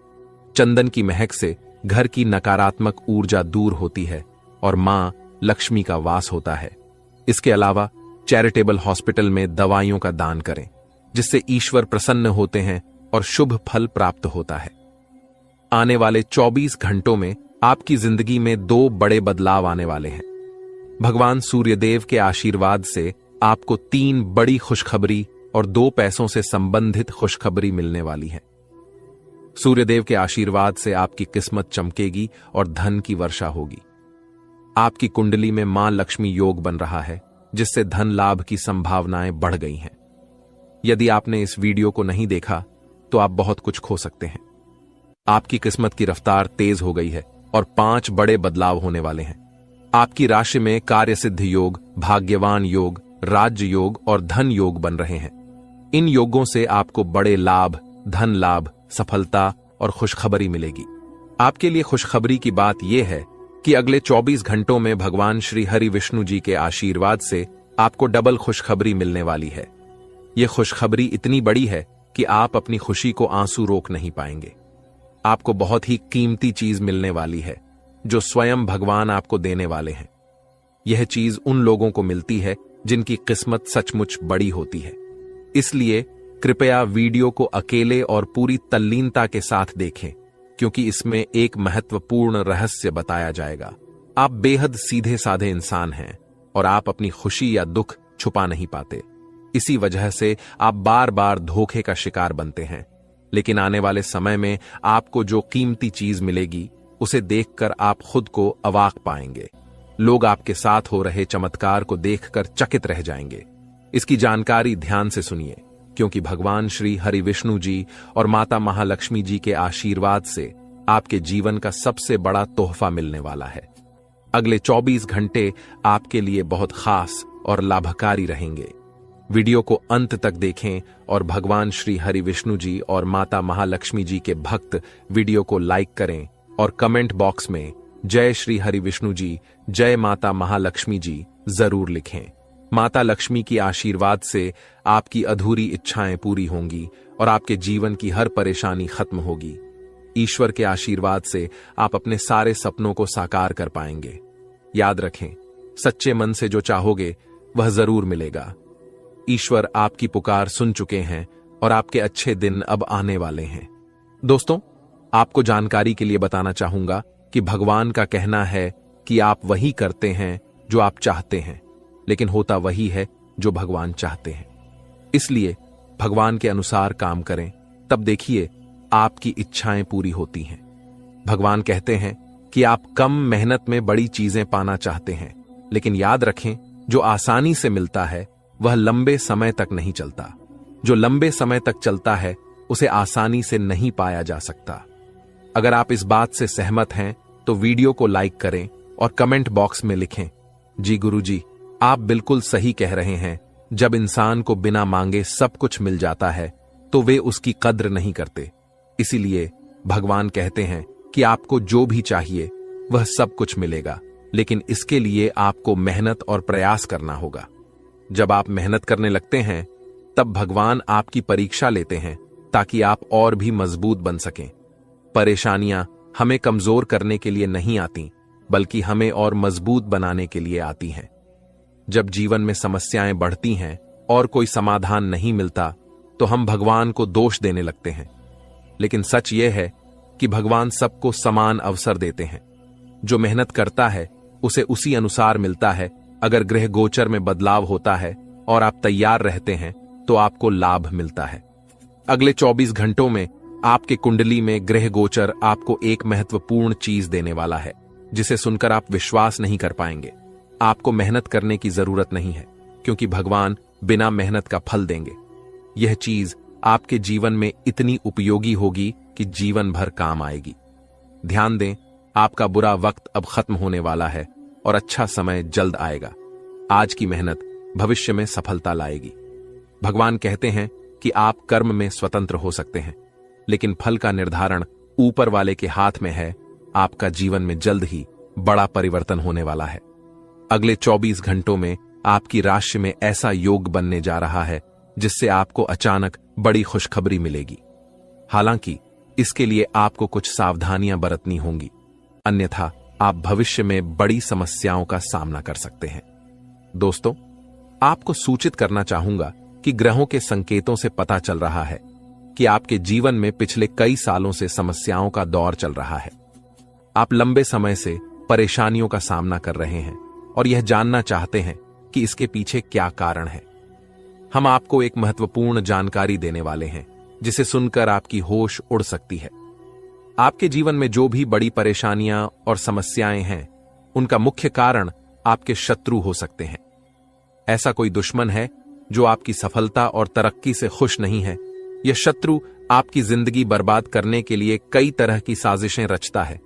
चंदन की महक से घर की नकारात्मक ऊर्जा दूर होती है और मां लक्ष्मी का वास होता है। इसके अलावा चैरिटेबल हॉस्पिटल में दवाइयों का दान करें, जिससे ईश्वर प्रसन्न होते हैं और शुभ फल प्राप्त होता है। आने वाले 24 घंटों में आपकी जिंदगी में 2 बड़े बदलाव आने वाले हैं। भगवान सूर्यदेव के आशीर्वाद से आपको 3 बड़ी खुशखबरी और 2 पैसों से संबंधित खुशखबरी मिलने वाली है। सूर्यदेव के आशीर्वाद से आपकी किस्मत चमकेगी और धन की वर्षा होगी। आपकी कुंडली में मां लक्ष्मी योग बन रहा है, जिससे धन लाभ की संभावनाएं बढ़ गई हैं। यदि आपने इस वीडियो को नहीं देखा तो आप बहुत कुछ खो सकते हैं। आपकी किस्मत की रफ्तार तेज हो गई है और 5 बड़े बदलाव होने वाले हैं। आपकी राशि में कार्य सिद्ध योग, भाग्यवान योग, राज्य योग और धन योग बन रहे हैं। इन योगों से आपको बड़े लाभ, धन लाभ, सफलता और खुशखबरी मिलेगी। आपके लिए खुशखबरी की बात यह है कि अगले 24 घंटों में भगवान श्री हरि विष्णु जी के आशीर्वाद से आपको डबल खुशखबरी मिलने वाली है। यह खुशखबरी इतनी बड़ी है कि आप अपनी खुशी को आंसू रोक नहीं पाएंगे। आपको बहुत ही कीमती चीज मिलने वाली है जो स्वयं भगवान आपको देने वाले हैं। यह चीज उन लोगों को मिलती है जिनकी किस्मत सचमुच बड़ी होती है। इसलिए कृपया वीडियो को अकेले और पूरी तल्लीनता के साथ देखें, क्योंकि इसमें एक महत्वपूर्ण रहस्य बताया जाएगा। आप बेहद सीधे साधे इंसान हैं और आप अपनी खुशी या दुख छुपा नहीं पाते। इसी वजह से आप बार बार धोखे का शिकार बनते हैं। लेकिन आने वाले समय में आपको जो कीमती चीज मिलेगी उसे देखकर आप खुद को अवाक पाएंगे। लोग आपके साथ हो रहे चमत्कार को देखकर चकित रह जाएंगे। इसकी जानकारी ध्यान से सुनिए, क्योंकि भगवान श्री हरि विष्णु जी और माता महालक्ष्मी जी के आशीर्वाद से आपके जीवन का सबसे बड़ा तोहफा मिलने वाला है। अगले 24 घंटे आपके लिए बहुत खास और लाभकारी रहेंगे। वीडियो को अंत तक देखें और भगवान श्री हरि विष्णु जी और माता महालक्ष्मी जी के भक्त वीडियो को लाइक करें और कमेंट बॉक्स में जय श्री हरि विष्णु जी, जय माता महालक्ष्मी जी जरूर लिखें। माता लक्ष्मी की आशीर्वाद से आपकी अधूरी इच्छाएं पूरी होंगी और आपके जीवन की हर परेशानी खत्म होगी। ईश्वर के आशीर्वाद से आप अपने सारे सपनों को साकार कर पाएंगे। याद रखें, सच्चे मन से जो चाहोगे वह जरूर मिलेगा। ईश्वर आपकी पुकार सुन चुके हैं और आपके अच्छे दिन अब आने वाले हैं। दोस्तों, आपको जानकारी के लिए बताना चाहूंगा कि भगवान का कहना है कि आप वही करते हैं जो आप चाहते हैं, लेकिन होता वही है जो भगवान चाहते हैं। इसलिए भगवान के अनुसार काम करें, तब देखिए आपकी इच्छाएं पूरी होती हैं। भगवान कहते हैं कि आप कम मेहनत में बड़ी चीजें पाना चाहते हैं, लेकिन याद रखें, जो आसानी से मिलता है वह लंबे समय तक नहीं चलता। जो लंबे समय तक चलता है उसे आसानी से नहीं पाया जा सकता। अगर आप इस बात से सहमत हैं तो वीडियो को लाइक करें और कमेंट बॉक्स में लिखें, जी गुरुजी, आप बिल्कुल सही कह रहे हैं। जब इंसान को बिना मांगे सब कुछ मिल जाता है तो वे उसकी कद्र नहीं करते। इसीलिए भगवान कहते हैं कि आपको जो भी चाहिए वह सब कुछ मिलेगा, लेकिन इसके लिए आपको मेहनत और प्रयास करना होगा। जब आप मेहनत करने लगते हैं तब भगवान आपकी परीक्षा लेते हैं ताकि आप और भी मजबूत बन सकें। परेशानियां हमें कमजोर करने के लिए नहीं आती, बल्कि हमें और मजबूत बनाने के लिए आती हैं। जब जीवन में समस्याएं बढ़ती हैं और कोई समाधान नहीं मिलता तो हम भगवान को दोष देने लगते हैं, लेकिन सच यह है कि भगवान सबको समान अवसर देते हैं। जो मेहनत करता है उसे उसी अनुसार मिलता है। अगर ग्रह गोचर में बदलाव होता है और आप तैयार रहते हैं तो आपको लाभ मिलता है। अगले 24 घंटों में आपके कुंडली में ग्रह गोचर आपको एक महत्वपूर्ण चीज देने वाला है, जिसे सुनकर आप विश्वास नहीं कर पाएंगे। आपको मेहनत करने की जरूरत नहीं है, क्योंकि भगवान बिना मेहनत का फल देंगे। यह चीज आपके जीवन में इतनी उपयोगी होगी कि जीवन भर काम आएगी। ध्यान दें, आपका बुरा वक्त अब खत्म होने वाला है और अच्छा समय जल्द आएगा। आज की मेहनत भविष्य में सफलता लाएगी। भगवान कहते हैं कि आप कर्म में स्वतंत्र हो सकते हैं, लेकिन फल का निर्धारण ऊपर वाले के हाथ में है। आपका जीवन में जल्द ही बड़ा परिवर्तन होने वाला है। अगले 24 घंटों में आपकी राशि में ऐसा योग बनने जा रहा है जिससे आपको अचानक बड़ी खुशखबरी मिलेगी। हालांकि इसके लिए आपको कुछ सावधानियां बरतनी होंगी, अन्यथा आप भविष्य में बड़ी समस्याओं का सामना कर सकते हैं। दोस्तों, आपको सूचित करना चाहूंगा कि ग्रहों के संकेतों से पता चल रहा है कि आपके जीवन में पिछले कई सालों से समस्याओं का दौर चल रहा है। आप लंबे समय से परेशानियों का सामना कर रहे हैं और यह जानना चाहते हैं कि इसके पीछे क्या कारण है। हम आपको एक महत्वपूर्ण जानकारी देने वाले हैं जिसे सुनकर आपकी होश उड़ सकती है। आपके जीवन में जो भी बड़ी परेशानियां और समस्याएं हैं, उनका मुख्य कारण आपके शत्रु हो सकते हैं। ऐसा कोई दुश्मन है जो आपकी सफलता और तरक्की से खुश नहीं है। यह शत्रु आपकी जिंदगी बर्बाद करने के लिए कई तरह की साजिशें रचता है।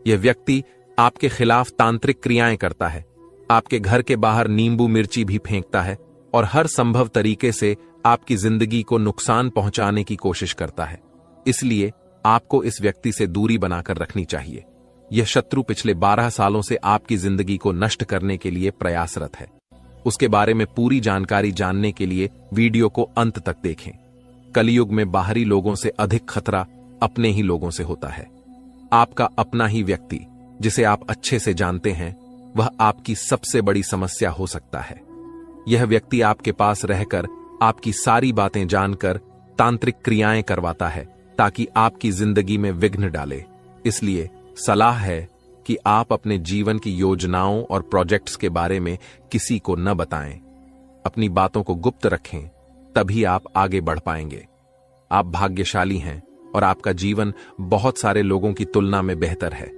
यह व्यक्ति आपके खिलाफ तांत्रिक क्रियाएं करता है, आपके घर के बाहर नींबू मिर्ची भी फेंकता है और हर संभव तरीके से आपकी जिंदगी को नुकसान पहुंचाने की कोशिश करता है। इसलिए आपको इस व्यक्ति से दूरी बनाकर रखनी चाहिए। यह शत्रु पिछले 12 सालों से आपकी जिंदगी को नष्ट करने के लिए प्रयासरत है। उसके बारे में पूरी जानकारी जानने के लिए वीडियो को अंत तक देखें। कलयुग में बाहरी लोगों से अधिक खतरा अपने ही लोगों से होता है। आपका अपना ही व्यक्ति, जिसे आप अच्छे से जानते हैं, वह आपकी सबसे बड़ी समस्या हो सकता है। यह व्यक्ति आपके पास रहकर आपकी सारी बातें जानकर तांत्रिक क्रियाएं करवाता है ताकि आपकी जिंदगी में विघ्न डाले। इसलिए सलाह है कि आप अपने जीवन की योजनाओं और प्रोजेक्ट्स के बारे में किसी को न बताएं। अपनी बातों को गुप्त रखें, तभी आप आगे बढ़ पाएंगे। आप भाग्यशाली हैं और आपका जीवन बहुत सारे लोगों की तुलना में बेहतर है।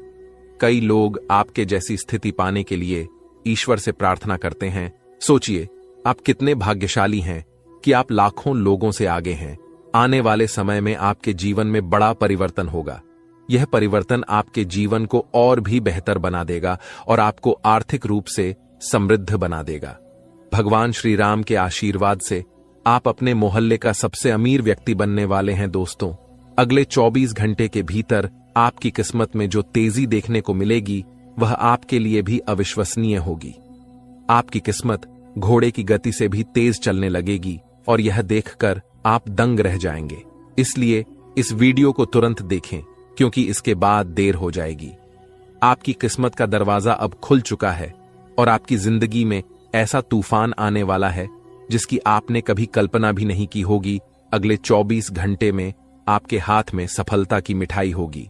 कई लोग आपके जैसी स्थिति पाने के लिए ईश्वर से प्रार्थना करते हैं। सोचिए, आप कितने भाग्यशाली हैं कि आप लाखों लोगों से आगे हैं। आने वाले समय में आपके जीवन में बड़ा परिवर्तन होगा। यह परिवर्तन आपके जीवन को और भी बेहतर बना देगा और आपको आर्थिक रूप से समृद्ध बना देगा। भगवान श्री राम के आशीर्वाद से आप अपने मोहल्ले का सबसे अमीर व्यक्ति बनने वाले हैं। दोस्तों, अगले 24 घंटे के भीतर आपकी किस्मत में जो तेजी देखने को मिलेगी, वह आपके लिए भी अविश्वसनीय होगी। आपकी किस्मत घोड़े की गति से भी तेज चलने लगेगी और यह देखकर आप दंग रह जाएंगे। इसलिए इस वीडियो को तुरंत देखें, क्योंकि इसके बाद देर हो जाएगी। आपकी किस्मत का दरवाजा अब खुल चुका है और आपकी जिंदगी में ऐसा तूफान आने वाला है जिसकी आपने कभी कल्पना भी नहीं की होगी। अगले 24 घंटे में आपके हाथ में सफलता की मिठाई होगी,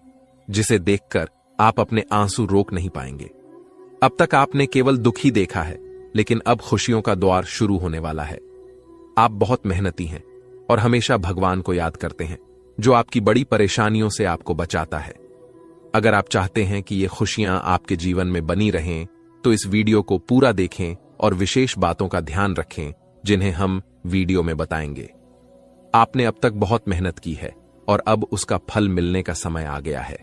जिसे देखकर आप अपने आंसू रोक नहीं पाएंगे। अब तक आपने केवल दुख ही देखा है, लेकिन अब खुशियों का द्वार शुरू होने वाला है। आप बहुत मेहनती हैं और हमेशा भगवान को याद करते हैं, जो आपकी बड़ी परेशानियों से आपको बचाता है। अगर आप चाहते हैं कि ये खुशियां आपके जीवन में बनी रहें, तो इस वीडियो को पूरा देखें और विशेष बातों का ध्यान रखें, जिन्हें हम वीडियो में बताएंगे। आपने अब तक बहुत मेहनत की है और अब उसका फल मिलने का समय आ गया है।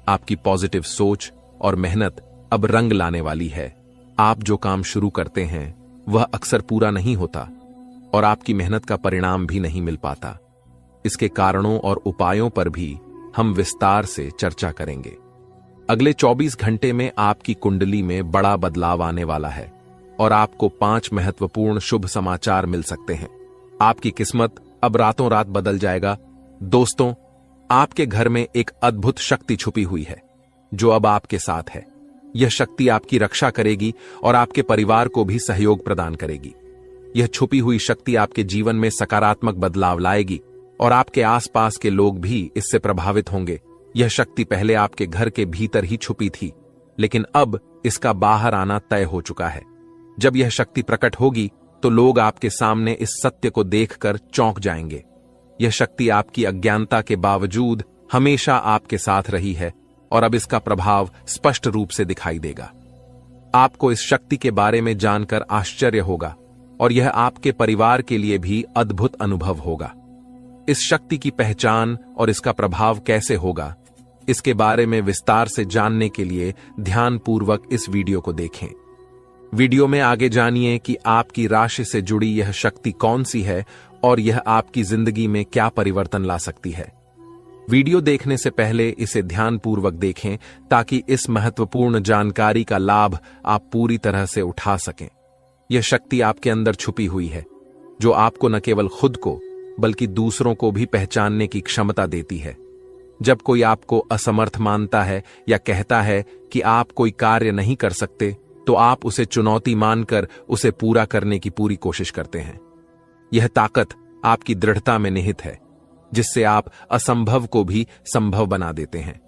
आपकी पॉजिटिव सोच और मेहनत अब रंग लाने वाली है। आप जो काम शुरू करते हैं वह अक्सर पूरा नहीं होता और आपकी मेहनत का परिणाम भी नहीं मिल पाता। इसके कारणों और उपायों पर भी हम विस्तार से चर्चा करेंगे। अगले 24 घंटे में आपकी कुंडली में बड़ा बदलाव आने वाला है और आपको 5 महत्वपूर्ण शुभ समाचार मिल सकते हैं। आपकी किस्मत अब रातों रात बदल जाएगा। दोस्तों, आपके घर में एक अद्भुत शक्ति छुपी हुई है, जो अब आपके साथ है। यह शक्ति आपकी रक्षा करेगी और आपके परिवार को भी सहयोग प्रदान करेगी। यह छुपी हुई शक्ति आपके जीवन में सकारात्मक बदलाव लाएगी और आपके आसपास के लोग भी इससे प्रभावित होंगे। यह शक्ति पहले आपके घर के भीतर ही छुपी थी, लेकिन अब इसका बाहर आना तय हो चुका है। जब यह शक्ति प्रकट होगी तो लोग आपके सामने इस सत्य को देखकर चौंक जाएंगे। यह शक्ति आपकी अज्ञानता के बावजूद हमेशा आपके साथ रही है और अब इसका प्रभाव स्पष्ट रूप से दिखाई देगा। आपको इस शक्ति के बारे में जानकर आश्चर्य होगा और यह आपके परिवार के लिए भी अद्भुत अनुभव होगा। इस शक्ति की पहचान और इसका प्रभाव कैसे होगा, इसके बारे में विस्तार से जानने के लिए ध्यानपूर्वक इस वीडियो को देखें। वीडियो में आगे जानिए कि आपकी राशि से जुड़ी यह शक्ति कौन सी है और यह आपकी जिंदगी में क्या परिवर्तन ला सकती है। वीडियो देखने से पहले इसे ध्यानपूर्वक देखें ताकि इस महत्वपूर्ण जानकारी का लाभ आप पूरी तरह से उठा सकें। यह शक्ति आपके अंदर छुपी हुई है, जो आपको न केवल खुद को बल्कि दूसरों को भी पहचानने की क्षमता देती है। जब कोई आपको असमर्थ मानता है या कहता है कि आप कोई कार्य नहीं कर सकते, तो आप उसे चुनौती मानकर उसे पूरा करने की पूरी कोशिश करते हैं। यह ताकत आपकी दृढ़ता में निहित है, जिससे आप असंभव को भी संभव बना देते हैं।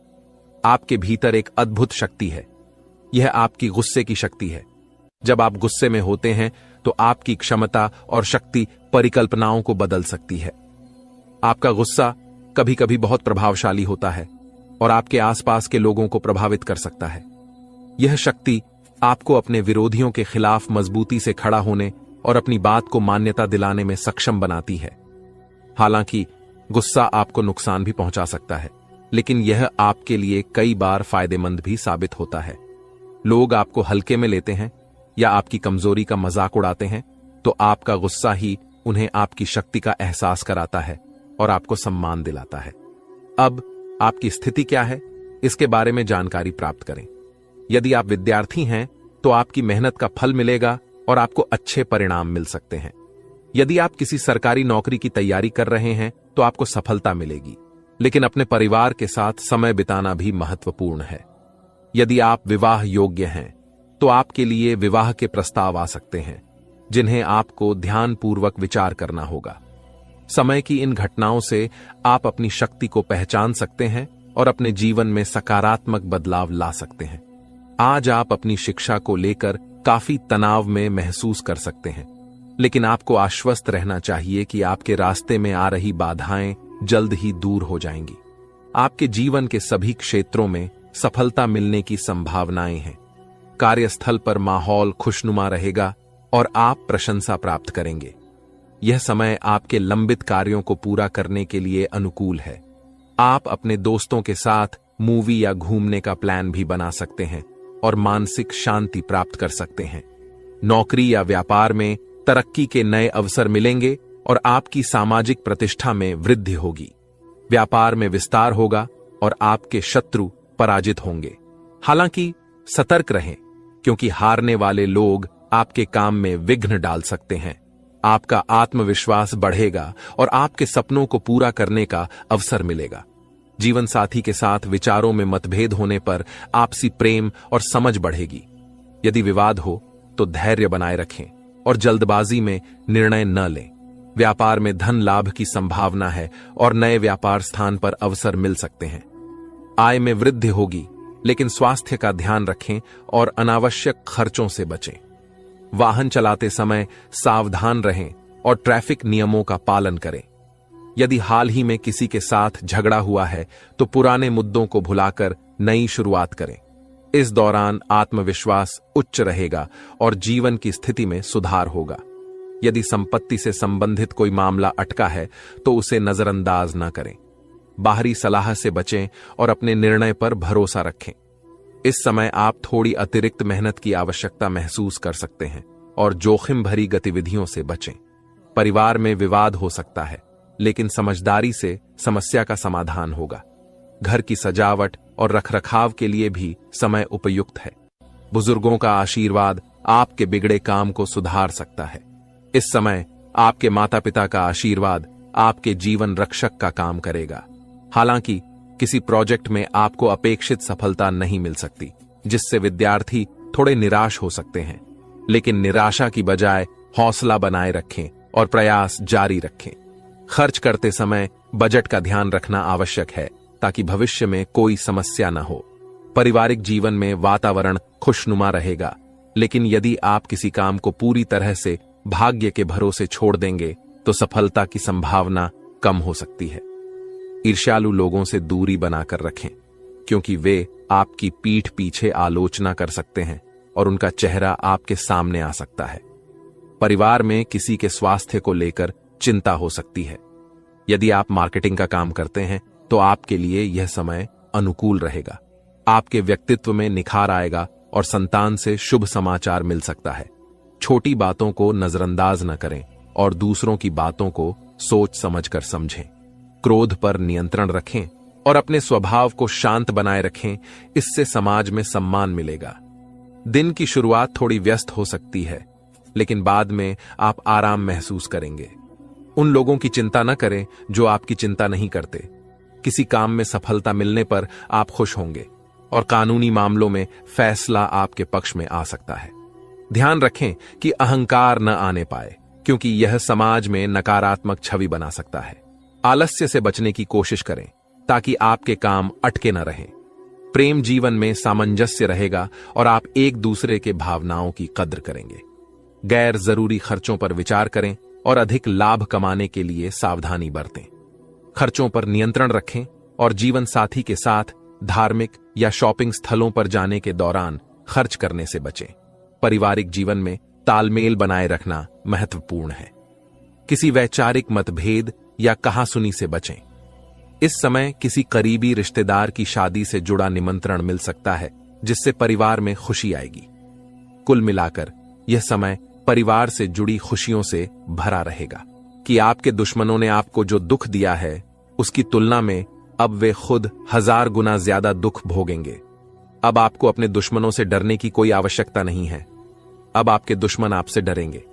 आपके भीतर एक अद्भुत शक्ति है। यह आपकी गुस्से की शक्ति है। जब आप गुस्से में होते हैं तो आपकी क्षमता और शक्ति परिकल्पनाओं को बदल सकती है। आपका गुस्सा कभी कभी बहुत प्रभावशाली होता है और आपके आसपास के लोगों को प्रभावित कर सकता है। यह शक्ति आपको अपने विरोधियों के खिलाफ मजबूती से खड़ा होने और अपनी बात को मान्यता दिलाने में सक्षम बनाती है। हालांकि गुस्सा आपको नुकसान भी पहुंचा सकता है, लेकिन यह आपके लिए कई बार फायदेमंद भी साबित होता है। लोग आपको हल्के में लेते हैं या आपकी कमजोरी का मजाक उड़ाते हैं, तो आपका गुस्सा ही उन्हें आपकी शक्ति का एहसास कराता है और आपको सम्मान दिलाता है। अब आपकी स्थिति क्या है, इसके बारे में जानकारी प्राप्त करें। यदि आप विद्यार्थी हैं तो आपकी मेहनत का फल मिलेगा और आपको अच्छे परिणाम मिल सकते हैं। यदि आप किसी सरकारी नौकरी की तैयारी कर रहे हैं तो आपको सफलता मिलेगी, लेकिन अपने परिवार के साथ समय बिताना भी महत्वपूर्ण है। यदि आप विवाह योग्य हैं तो आपके लिए विवाह के प्रस्ताव आ सकते हैं, जिन्हें आपको ध्यानपूर्वक विचार करना होगा। समय की इन घटनाओं से आप अपनी शक्ति को पहचान सकते हैं और अपने जीवन में सकारात्मक बदलाव ला सकते हैं। आज आप अपनी शिक्षा को लेकर काफी तनाव में महसूस कर सकते हैं, लेकिन आपको आश्वस्त रहना चाहिए कि आपके रास्ते में आ रही बाधाएं जल्द ही दूर हो जाएंगी। आपके जीवन के सभी क्षेत्रों में सफलता मिलने की संभावनाएं हैं। कार्यस्थल पर माहौल खुशनुमा रहेगा और आप प्रशंसा प्राप्त करेंगे। यह समय आपके लंबित कार्यों को पूरा करने के लिए अनुकूल है। आप अपने दोस्तों के साथ मूवी या घूमने का प्लान भी बना सकते हैं और मानसिक शांति प्राप्त कर सकते हैं। नौकरी या व्यापार में तरक्की के नए अवसर मिलेंगे और आपकी सामाजिक प्रतिष्ठा में वृद्धि होगी। व्यापार में विस्तार होगा और आपके शत्रु पराजित होंगे। हालांकि सतर्क रहें, क्योंकि हारने वाले लोग आपके काम में विघ्न डाल सकते हैं। आपका आत्मविश्वास बढ़ेगा और आपके सपनों को पूरा करने का अवसर मिलेगा। जीवन साथी के साथ विचारों में मतभेद होने पर आपसी प्रेम और समझ बढ़ेगी। यदि विवाद हो तो धैर्य बनाए रखें और जल्दबाजी में निर्णय न लें। व्यापार में धन लाभ की संभावना है और नए व्यापार स्थान पर अवसर मिल सकते हैं। आय में वृद्धि होगी, लेकिन स्वास्थ्य का ध्यान रखें और अनावश्यक खर्चों से बचें। वाहन चलाते समय सावधान रहें और ट्रैफिक नियमों का पालन करें। यदि हाल ही में किसी के साथ झगड़ा हुआ है तो पुराने मुद्दों को भुलाकर नई शुरुआत करें। इस दौरान आत्मविश्वास उच्च रहेगा और जीवन की स्थिति में सुधार होगा। यदि संपत्ति से संबंधित कोई मामला अटका है तो उसे नजरअंदाज न करें। बाहरी सलाह से बचें और अपने निर्णय पर भरोसा रखें। इस समय आप थोड़ी अतिरिक्त मेहनत की आवश्यकता महसूस कर सकते हैं और जोखिम भरी गतिविधियों से बचें। परिवार में विवाद हो सकता है, लेकिन समझदारी से समस्या का समाधान होगा। घर की सजावट और रखरखाव के लिए भी समय उपयुक्त है। बुजुर्गों का आशीर्वाद आपके बिगड़े काम को सुधार सकता है। इस समय आपके माता पिता का आशीर्वाद आपके जीवन रक्षक का काम करेगा। हालांकि किसी प्रोजेक्ट में आपको अपेक्षित सफलता नहीं मिल सकती, जिससे विद्यार्थी थोड़े निराश हो सकते हैं। लेकिन निराशा की बजाय हौसला बनाए रखें और प्रयास जारी रखें। खर्च करते समय बजट का ध्यान रखना आवश्यक है, ताकि भविष्य में कोई समस्या न हो। पारिवारिक जीवन में वातावरण खुशनुमा रहेगा, लेकिन यदि आप किसी काम को पूरी तरह से भाग्य के भरोसे छोड़ देंगे तो सफलता की संभावना कम हो सकती है। ईर्ष्यालु लोगों से दूरी बनाकर रखें, क्योंकि वे आपकी पीठ पीछे आलोचना कर सकते हैं और उनका चेहरा आपके सामने आ सकता है। परिवार में किसी के स्वास्थ्य को लेकर चिंता हो सकती है। यदि आप मार्केटिंग का काम करते हैं तो आपके लिए यह समय अनुकूल रहेगा। आपके व्यक्तित्व में निखार आएगा और संतान से शुभ समाचार मिल सकता है। छोटी बातों को नजरअंदाज न करें और दूसरों की बातों को सोच समझकर समझें। क्रोध पर नियंत्रण रखें और अपने स्वभाव को शांत बनाए रखें। इससे समाज में सम्मान मिलेगा। दिन की शुरुआत थोड़ी व्यस्त हो सकती है, लेकिन बाद में आप आराम महसूस करेंगे। उन लोगों की चिंता न करें जो आपकी चिंता नहीं करते। किसी काम में सफलता मिलने पर आप खुश होंगे और कानूनी मामलों में फैसला आपके पक्ष में आ सकता है। ध्यान रखें कि अहंकार न आने पाए, क्योंकि यह समाज में नकारात्मक छवि बना सकता है। आलस्य से बचने की कोशिश करें ताकि आपके काम अटके न रहें। प्रेम जीवन में सामंजस्य रहेगा और आप एक दूसरे के भावनाओं की कद्र करेंगे। गैर जरूरी खर्चों पर विचार करें और अधिक लाभ कमाने के लिए सावधानी बरतें। खर्चों पर नियंत्रण रखें और जीवन साथी के साथ धार्मिक या शॉपिंग स्थलों पर जाने के दौरान खर्च करने से बचें। पारिवारिक जीवन में तालमेल बनाए रखना महत्वपूर्ण है। किसी वैचारिक मतभेद या कहासुनी से बचें। इस समय किसी करीबी रिश्तेदार की शादी से जुड़ा निमंत्रण मिल सकता है, जिससे परिवार में खुशी आएगी। कुल मिलाकर यह समय परिवार से जुड़ी खुशियों से भरा रहेगा। कि आपके दुश्मनों ने आपको जो दुख दिया है, उसकी तुलना में अब वे खुद 1000 गुना ज्यादा दुख भोगेंगे। अब आपको अपने दुश्मनों से डरने की कोई आवश्यकता नहीं है। अब आपके दुश्मन आपसे डरेंगे।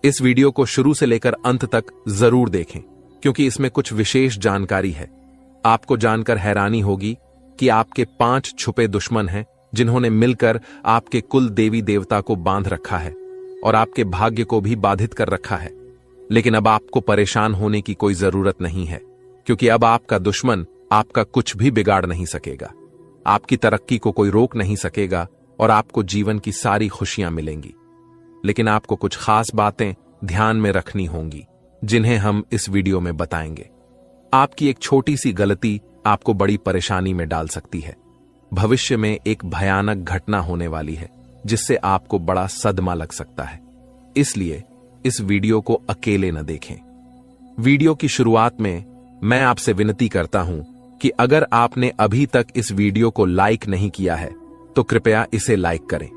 इस वीडियो को शुरू से लेकर अंत तक जरूर देखें, क्योंकि इसमें कुछ विशेष जानकारी है। आपको जानकर हैरानी होगी कि आपके 5 छुपे दुश्मन हैं जिन्होंने मिलकर आपके कुल देवी देवता को बांध रखा है और आपके भाग्य को भी बाधित कर रखा है। लेकिन अब आपको परेशान होने की कोई जरूरत नहीं है, क्योंकि अब आपका दुश्मन आपका कुछ भी बिगाड़ नहीं सकेगा। आपकी तरक्की को कोई रोक नहीं सकेगा और आपको जीवन की सारी खुशियां मिलेंगी। लेकिन आपको कुछ खास बातें ध्यान में रखनी होंगी, जिन्हें हम इस वीडियो में बताएंगे। आपकी एक छोटी सी गलती आपको बड़ी परेशानी में डाल सकती है। भविष्य में एक भयानक घटना होने वाली है, जिससे आपको बड़ा सदमा लग सकता है। इसलिए इस वीडियो को अकेले न देखें। वीडियो की शुरुआत में मैं आपसे विनती करता हूं कि अगर आपने अभी तक इस वीडियो को लाइक नहीं किया है तो कृपया इसे लाइक करें,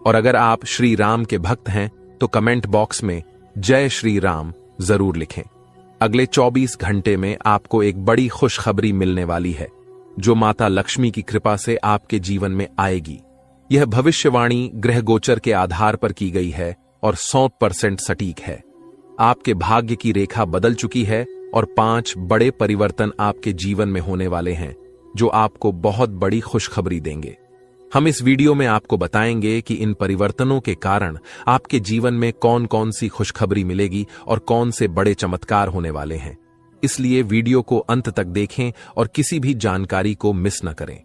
और अगर आप श्री राम के भक्त हैं तो कमेंट बॉक्स में जय श्री राम जरूर लिखें। अगले 24 घंटे में आपको एक बड़ी खुशखबरी मिलने वाली है, जो माता लक्ष्मी की कृपा से आपके जीवन में आएगी। यह भविष्यवाणी ग्रह गोचर के आधार पर की गई है और 100% सटीक है। आपके भाग्य की रेखा बदल चुकी है और 5 बड़े परिवर्तन आपके जीवन में होने वाले हैं, जो आपको बहुत बड़ी खुशखबरी देंगे। हम इस वीडियो में आपको बताएंगे कि इन परिवर्तनों के कारण आपके जीवन में कौन कौन सी खुशखबरी मिलेगी और कौन से बड़े चमत्कार होने वाले हैं। इसलिए वीडियो को अंत तक देखें और किसी भी जानकारी को मिस न करें।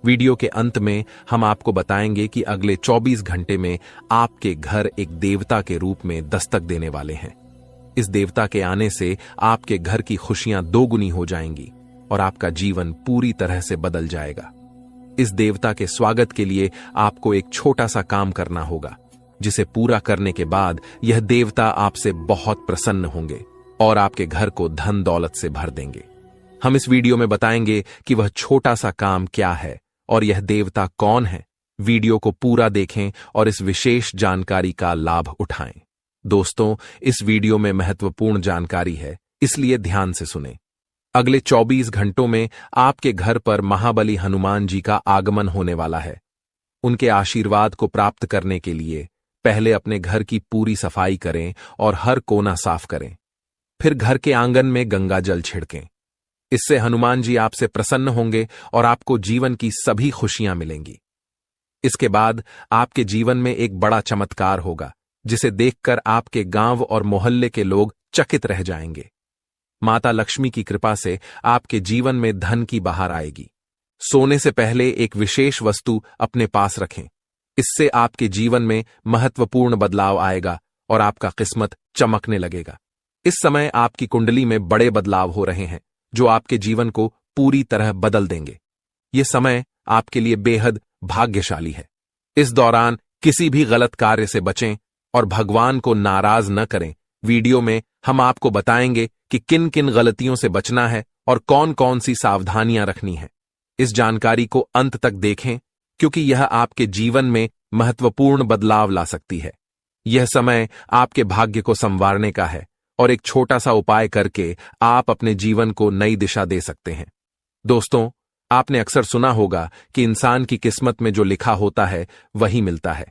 वीडियो के अंत में हम आपको बताएंगे कि अगले 24 घंटे में आपके घर एक देवता के रूप में दस्तक देने वाले हैं। इस देवता के आने से आपके घर की खुशियां दोगुनी हो जाएंगी और आपका जीवन पूरी तरह से बदल जाएगा। इस देवता के स्वागत के लिए आपको एक छोटा सा काम करना होगा, जिसे पूरा करने के बाद यह देवता आपसे बहुत प्रसन्न होंगे और आपके घर को धन दौलत से भर देंगे। हम इस वीडियो में बताएंगे कि वह छोटा सा काम क्या है और यह देवता कौन है। वीडियो को पूरा देखें और इस विशेष जानकारी का लाभ उठाएं। दोस्तों, इस वीडियो में महत्वपूर्ण जानकारी है, इसलिए ध्यान से सुनें। अगले 24 घंटों में आपके घर पर महाबली हनुमान जी का आगमन होने वाला है। उनके आशीर्वाद को प्राप्त करने के लिए पहले अपने घर की पूरी सफाई करें और हर कोना साफ करें। फिर घर के आंगन में गंगा जल छिड़कें। इससे हनुमान जी आपसे प्रसन्न होंगे और आपको जीवन की सभी खुशियां मिलेंगी। इसके बाद आपके जीवन में एक बड़ा चमत्कार होगा, जिसे देखकर आपके गांव और मोहल्ले के लोग चकित रह जाएंगे। माता लक्ष्मी की कृपा से आपके जीवन में धन की बहार आएगी। सोने से पहले एक विशेष वस्तु अपने पास रखें। इससे आपके जीवन में महत्वपूर्ण बदलाव आएगा और आपका किस्मत चमकने लगेगा। इस समय आपकी कुंडली में बड़े बदलाव हो रहे हैं, जो आपके जीवन को पूरी तरह बदल देंगे। यह समय आपके लिए बेहद भाग्यशाली है। इस दौरान किसी भी गलत कार्य से बचें और भगवान को नाराज न करें। वीडियो में हम आपको बताएंगे कि किन किन गलतियों से बचना है और कौन कौन सी सावधानियां रखनी है। इस जानकारी को अंत तक देखें, क्योंकि यह आपके जीवन में महत्वपूर्ण बदलाव ला सकती है। यह समय आपके भाग्य को संवारने का है और एक छोटा सा उपाय करके आप अपने जीवन को नई दिशा दे सकते हैं। दोस्तों, आपने अक्सर सुना होगा कि इंसान की किस्मत में जो लिखा होता है वही मिलता है,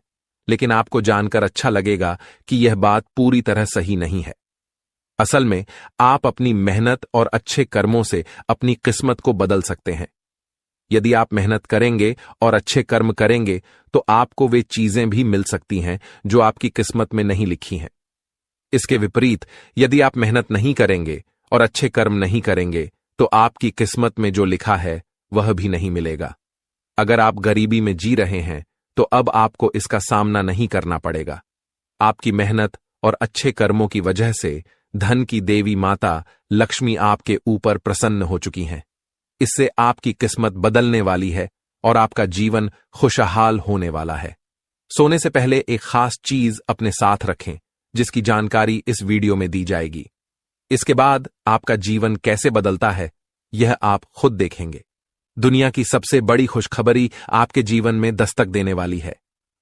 लेकिन आपको जानकर अच्छा लगेगा कि यह बात पूरी तरह सही नहीं है। असल में आप अपनी मेहनत और अच्छे कर्मों से अपनी किस्मत को बदल सकते हैं। यदि आप मेहनत करेंगे और अच्छे कर्म करेंगे तो आपको वे चीजें भी मिल सकती हैं जो आपकी किस्मत में नहीं लिखी हैं। इसके विपरीत, यदि आप मेहनत नहीं करेंगे और अच्छे कर्म नहीं करेंगे तो आपकी किस्मत में जो लिखा है वह भी नहीं मिलेगा। अगर आप गरीबी में जी रहे हैं तो अब आपको इसका सामना नहीं करना पड़ेगा। आपकी मेहनत और अच्छे कर्मों की वजह से धन की देवी माता लक्ष्मी आपके ऊपर प्रसन्न हो चुकी हैं। इससे आपकी किस्मत बदलने वाली है और आपका जीवन खुशहाल होने वाला है। सोने से पहले एक खास चीज अपने साथ रखें, जिसकी जानकारी इस वीडियो में दी जाएगी। इसके बाद आपका जीवन कैसे बदलता है यह आप खुद देखेंगे। दुनिया की सबसे बड़ी खुशखबरी आपके जीवन में दस्तक देने वाली है।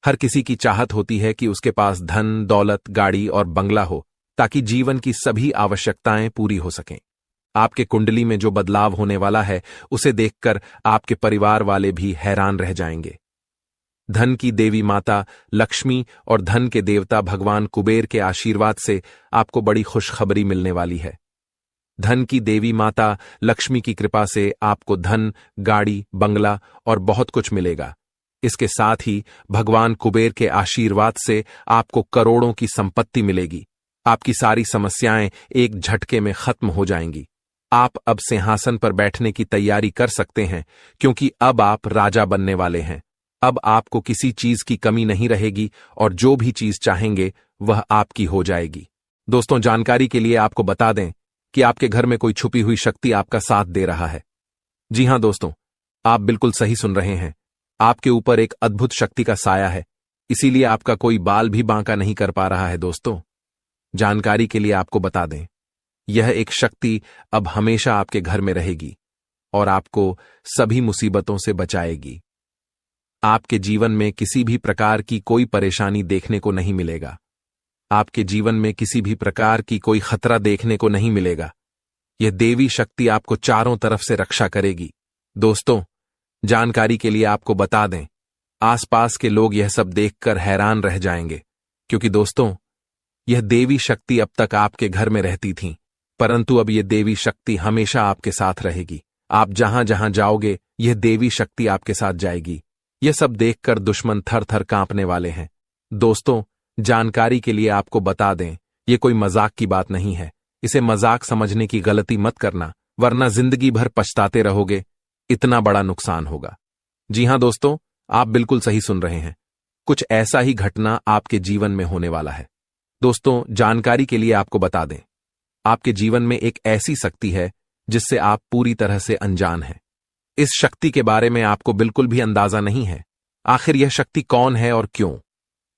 हर किसी की चाहत होती है कि उसके पास धन, दौलत, गाड़ी और बंगला हो, ताकि जीवन की सभी आवश्यकताएं पूरी हो सकें। आपके कुंडली में जो बदलाव होने वाला है उसे देखकर आपके परिवार वाले भी हैरान रह जाएंगे। धन की देवी माता लक्ष्मी और धन के देवता भगवान कुबेर के आशीर्वाद से आपको बड़ी खुशखबरी मिलने वाली है। धन की देवी माता लक्ष्मी की कृपा से आपको धन, गाड़ी, बंगला और बहुत कुछ मिलेगा। इसके साथ ही भगवान कुबेर के आशीर्वाद से आपको करोड़ों की संपत्ति मिलेगी। आपकी सारी समस्याएं एक झटके में खत्म हो जाएंगी। आप अब सिंहासन पर बैठने की तैयारी कर सकते हैं, क्योंकि अब आप राजा बनने वाले हैं। अब आपको किसी चीज की कमी नहीं रहेगी और जो भी चीज चाहेंगे वह आपकी हो जाएगी। दोस्तों, जानकारी के लिए आपको बता दें कि आपके घर में कोई छुपी हुई शक्ति आपका साथ दे रहा है। जी हां दोस्तों, आप बिल्कुल सही सुन रहे हैं। आपके ऊपर एक अद्भुत शक्ति का साया है, इसीलिए आपका कोई बाल भी बांका नहीं कर पा रहा है। दोस्तों, जानकारी के लिए आपको बता दें, यह एक शक्ति अब हमेशा आपके घर में रहेगी और आपको सभी मुसीबतों से बचाएगी। आपके जीवन में किसी भी प्रकार की कोई परेशानी देखने को नहीं मिलेगा। आपके जीवन में किसी भी प्रकार की कोई खतरा देखने को नहीं मिलेगा। यह देवी शक्ति आपको चारों तरफ से रक्षा करेगी। दोस्तों, जानकारी के लिए आपको बता दें, आसपास के लोग यह सब देखकर हैरान रह जाएंगे, क्योंकि दोस्तों, यह देवी शक्ति अब तक आपके घर में रहती थी, परंतु अब यह देवी शक्ति हमेशा आपके साथ रहेगी। आप जहां जहां जाओगे, यह देवी शक्ति आपके साथ जाएगी। यह सब देखकर दुश्मन थर थर कांपने वाले हैं। दोस्तों, जानकारी के लिए आपको बता दें, यह कोई मजाक की बात नहीं है। इसे मजाक समझने की गलती मत करना, वरना जिंदगी भर पछताते रहोगे। इतना बड़ा नुकसान होगा। जी हां दोस्तों, आप बिल्कुल सही सुन रहे हैं। कुछ ऐसा ही घटना आपके जीवन में होने वाला है। दोस्तों, जानकारी के लिए आपको बता दें, आपके जीवन में एक ऐसी शक्ति है जिससे आप पूरी तरह से अनजान हैं। इस शक्ति के बारे में आपको बिल्कुल भी अंदाजा नहीं है। आखिर यह शक्ति कौन है और क्यों?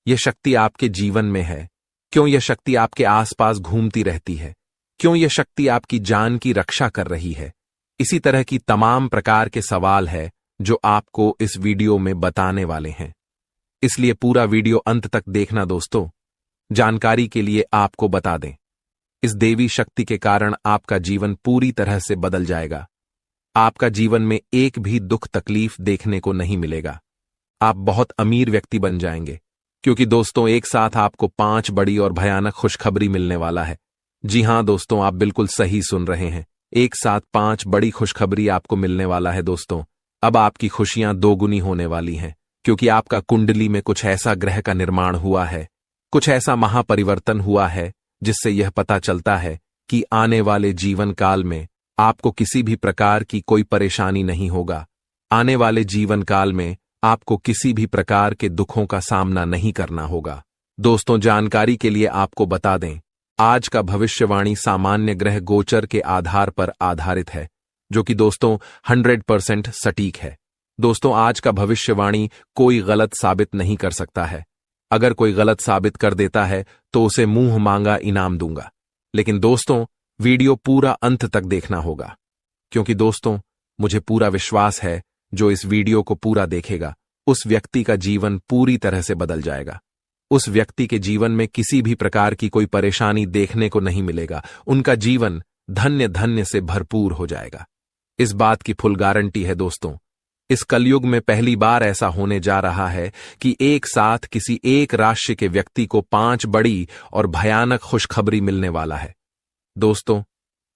यह शक्ति आपके जीवन में है। क्यों यह शक्ति आपके आसपास घूमती रहती है? क्यों यह शक्ति आपकी जान की रक्षा कर रही है? इसी तरह की तमाम प्रकार के सवाल है जो आपको इस वीडियो में बताने वाले हैं। इसलिए पूरा वीडियो अंत तक देखना। दोस्तों, जानकारी के लिए आपको बता दें, इस देवी शक्ति के कारण आपका जीवन पूरी तरह से बदल जाएगा। आपका जीवन में एक भी दुख तकलीफ देखने को नहीं मिलेगा। आप बहुत अमीर व्यक्ति बन जाएंगे, क्योंकि दोस्तों, एक साथ आपको 5 बड़ी और भयानक खुशखबरी मिलने वाला है। जी हां दोस्तों, आप बिल्कुल सही सुन रहे हैं। एक साथ 5 बड़ी खुशखबरी आपको मिलने वाला है। दोस्तों, अब आपकी खुशियां दोगुनी होने वाली हैं, क्योंकि आपका कुंडली में कुछ ऐसा ग्रह का निर्माण हुआ है, कुछ ऐसा महापरिवर्तन हुआ है जिससे यह पता चलता है कि आने वाले जीवन काल में आपको किसी भी प्रकार की कोई परेशानी नहीं होगा। आने वाले जीवन काल में आपको किसी भी प्रकार के दुखों का सामना नहीं करना होगा। दोस्तों, जानकारी के लिए आपको बता दें, आज का भविष्यवाणी सामान्य ग्रह गोचर के आधार पर आधारित है, जो कि दोस्तों 100% सटीक है। दोस्तों, आज का भविष्यवाणी कोई गलत साबित नहीं कर सकता है। अगर कोई गलत साबित कर देता है तो उसे मुंह मांगा इनाम दूंगा। लेकिन दोस्तों, वीडियो पूरा अंत तक देखना होगा, क्योंकि दोस्तों, मुझे पूरा विश्वास है जो इस वीडियो को पूरा देखेगा, उस व्यक्ति का जीवन पूरी तरह से बदल जाएगा। उस व्यक्ति के जीवन में किसी भी प्रकार की कोई परेशानी देखने को नहीं मिलेगा। उनका जीवन धन्य धन्य से भरपूर हो जाएगा। इस बात की फुल गारंटी है। दोस्तों, इस कलयुग में पहली बार ऐसा होने जा रहा है कि एक साथ किसी एक राशि के व्यक्ति को 5 बड़ी और भयानक खुशखबरी मिलने वाला है। दोस्तों,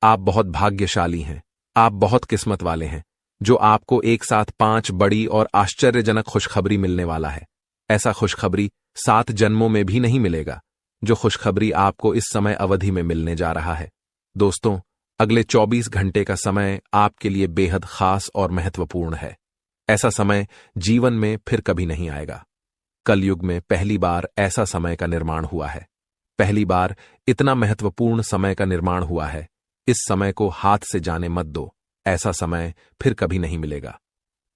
आप बहुत भाग्यशाली हैं। आप बहुत किस्मत वाले हैं जो आपको एक साथ 5 बड़ी और आश्चर्यजनक खुशखबरी मिलने वाला है। ऐसा खुशखबरी 7 जन्मों में भी नहीं मिलेगा, जो खुशखबरी आपको इस समय अवधि में मिलने जा रहा है। दोस्तों, अगले 24 घंटे का समय आपके लिए बेहद खास और महत्वपूर्ण है। ऐसा समय जीवन में फिर कभी नहीं आएगा। कलयुग में पहली बार ऐसा समय का निर्माण हुआ है। पहली बार इतना महत्वपूर्ण समय का निर्माण हुआ है। इस समय को हाथ से जाने मत दो। ऐसा समय फिर कभी नहीं मिलेगा।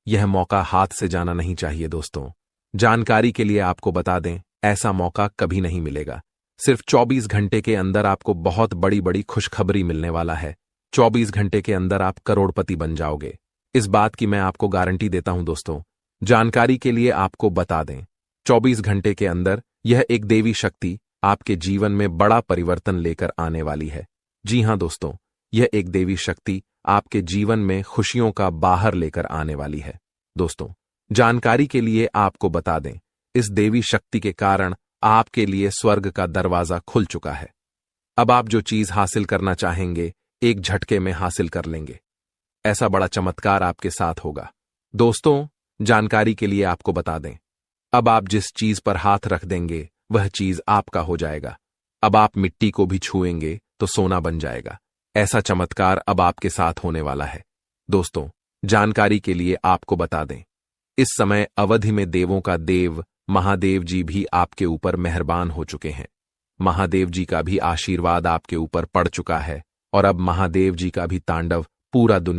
यह मौका हाथ से जाना नहीं चाहिए। दोस्तों, जानकारी के लिए आपको बता दें, ऐसा मौका कभी नहीं मिलेगा। सिर्फ 24 घंटे के अंदर आपको बहुत बड़ी बड़ी खुशखबरी मिलने वाला है। 24 घंटे के अंदर आप करोड़पति बन जाओगे। इस बात की मैं आपको गारंटी देता हूं। दोस्तों, जानकारी के लिए आपको बता दें, 24 घंटे के अंदर यह एक देवी शक्ति आपके जीवन में बड़ा परिवर्तन लेकर आने वाली है। जी हां दोस्तों, यह एक देवी शक्ति आपके जीवन में खुशियों का बाहर लेकर आने वाली है। दोस्तों, जानकारी के लिए आपको बता दें, इस देवी शक्ति के कारण आपके लिए स्वर्ग का दरवाजा खुल चुका है। अब आप जो चीज हासिल करना चाहेंगे एक झटके में हासिल कर लेंगे। ऐसा बड़ा चमत्कार आपके साथ होगा। दोस्तों, जानकारी के लिए आपको बता दें, अब आप जिस चीज पर हाथ रख देंगे वह चीज आपका हो जाएगा। अब आप मिट्टी को भी छुएंगे तो सोना बन जाएगा। ऐसा चमत्कार अब आपके साथ होने वाला है। दोस्तों, जानकारी के लिए आपको बता दें, इस समय अवधि में देवों का देव महादेव जी भी आपके ऊपर मेहरबान हो चुके हैं। महादेव जी का भी आशीर्वाद आपके ऊपर पड़ चुका है और अब महादेव जी का भी तांडव पूरा दुनिया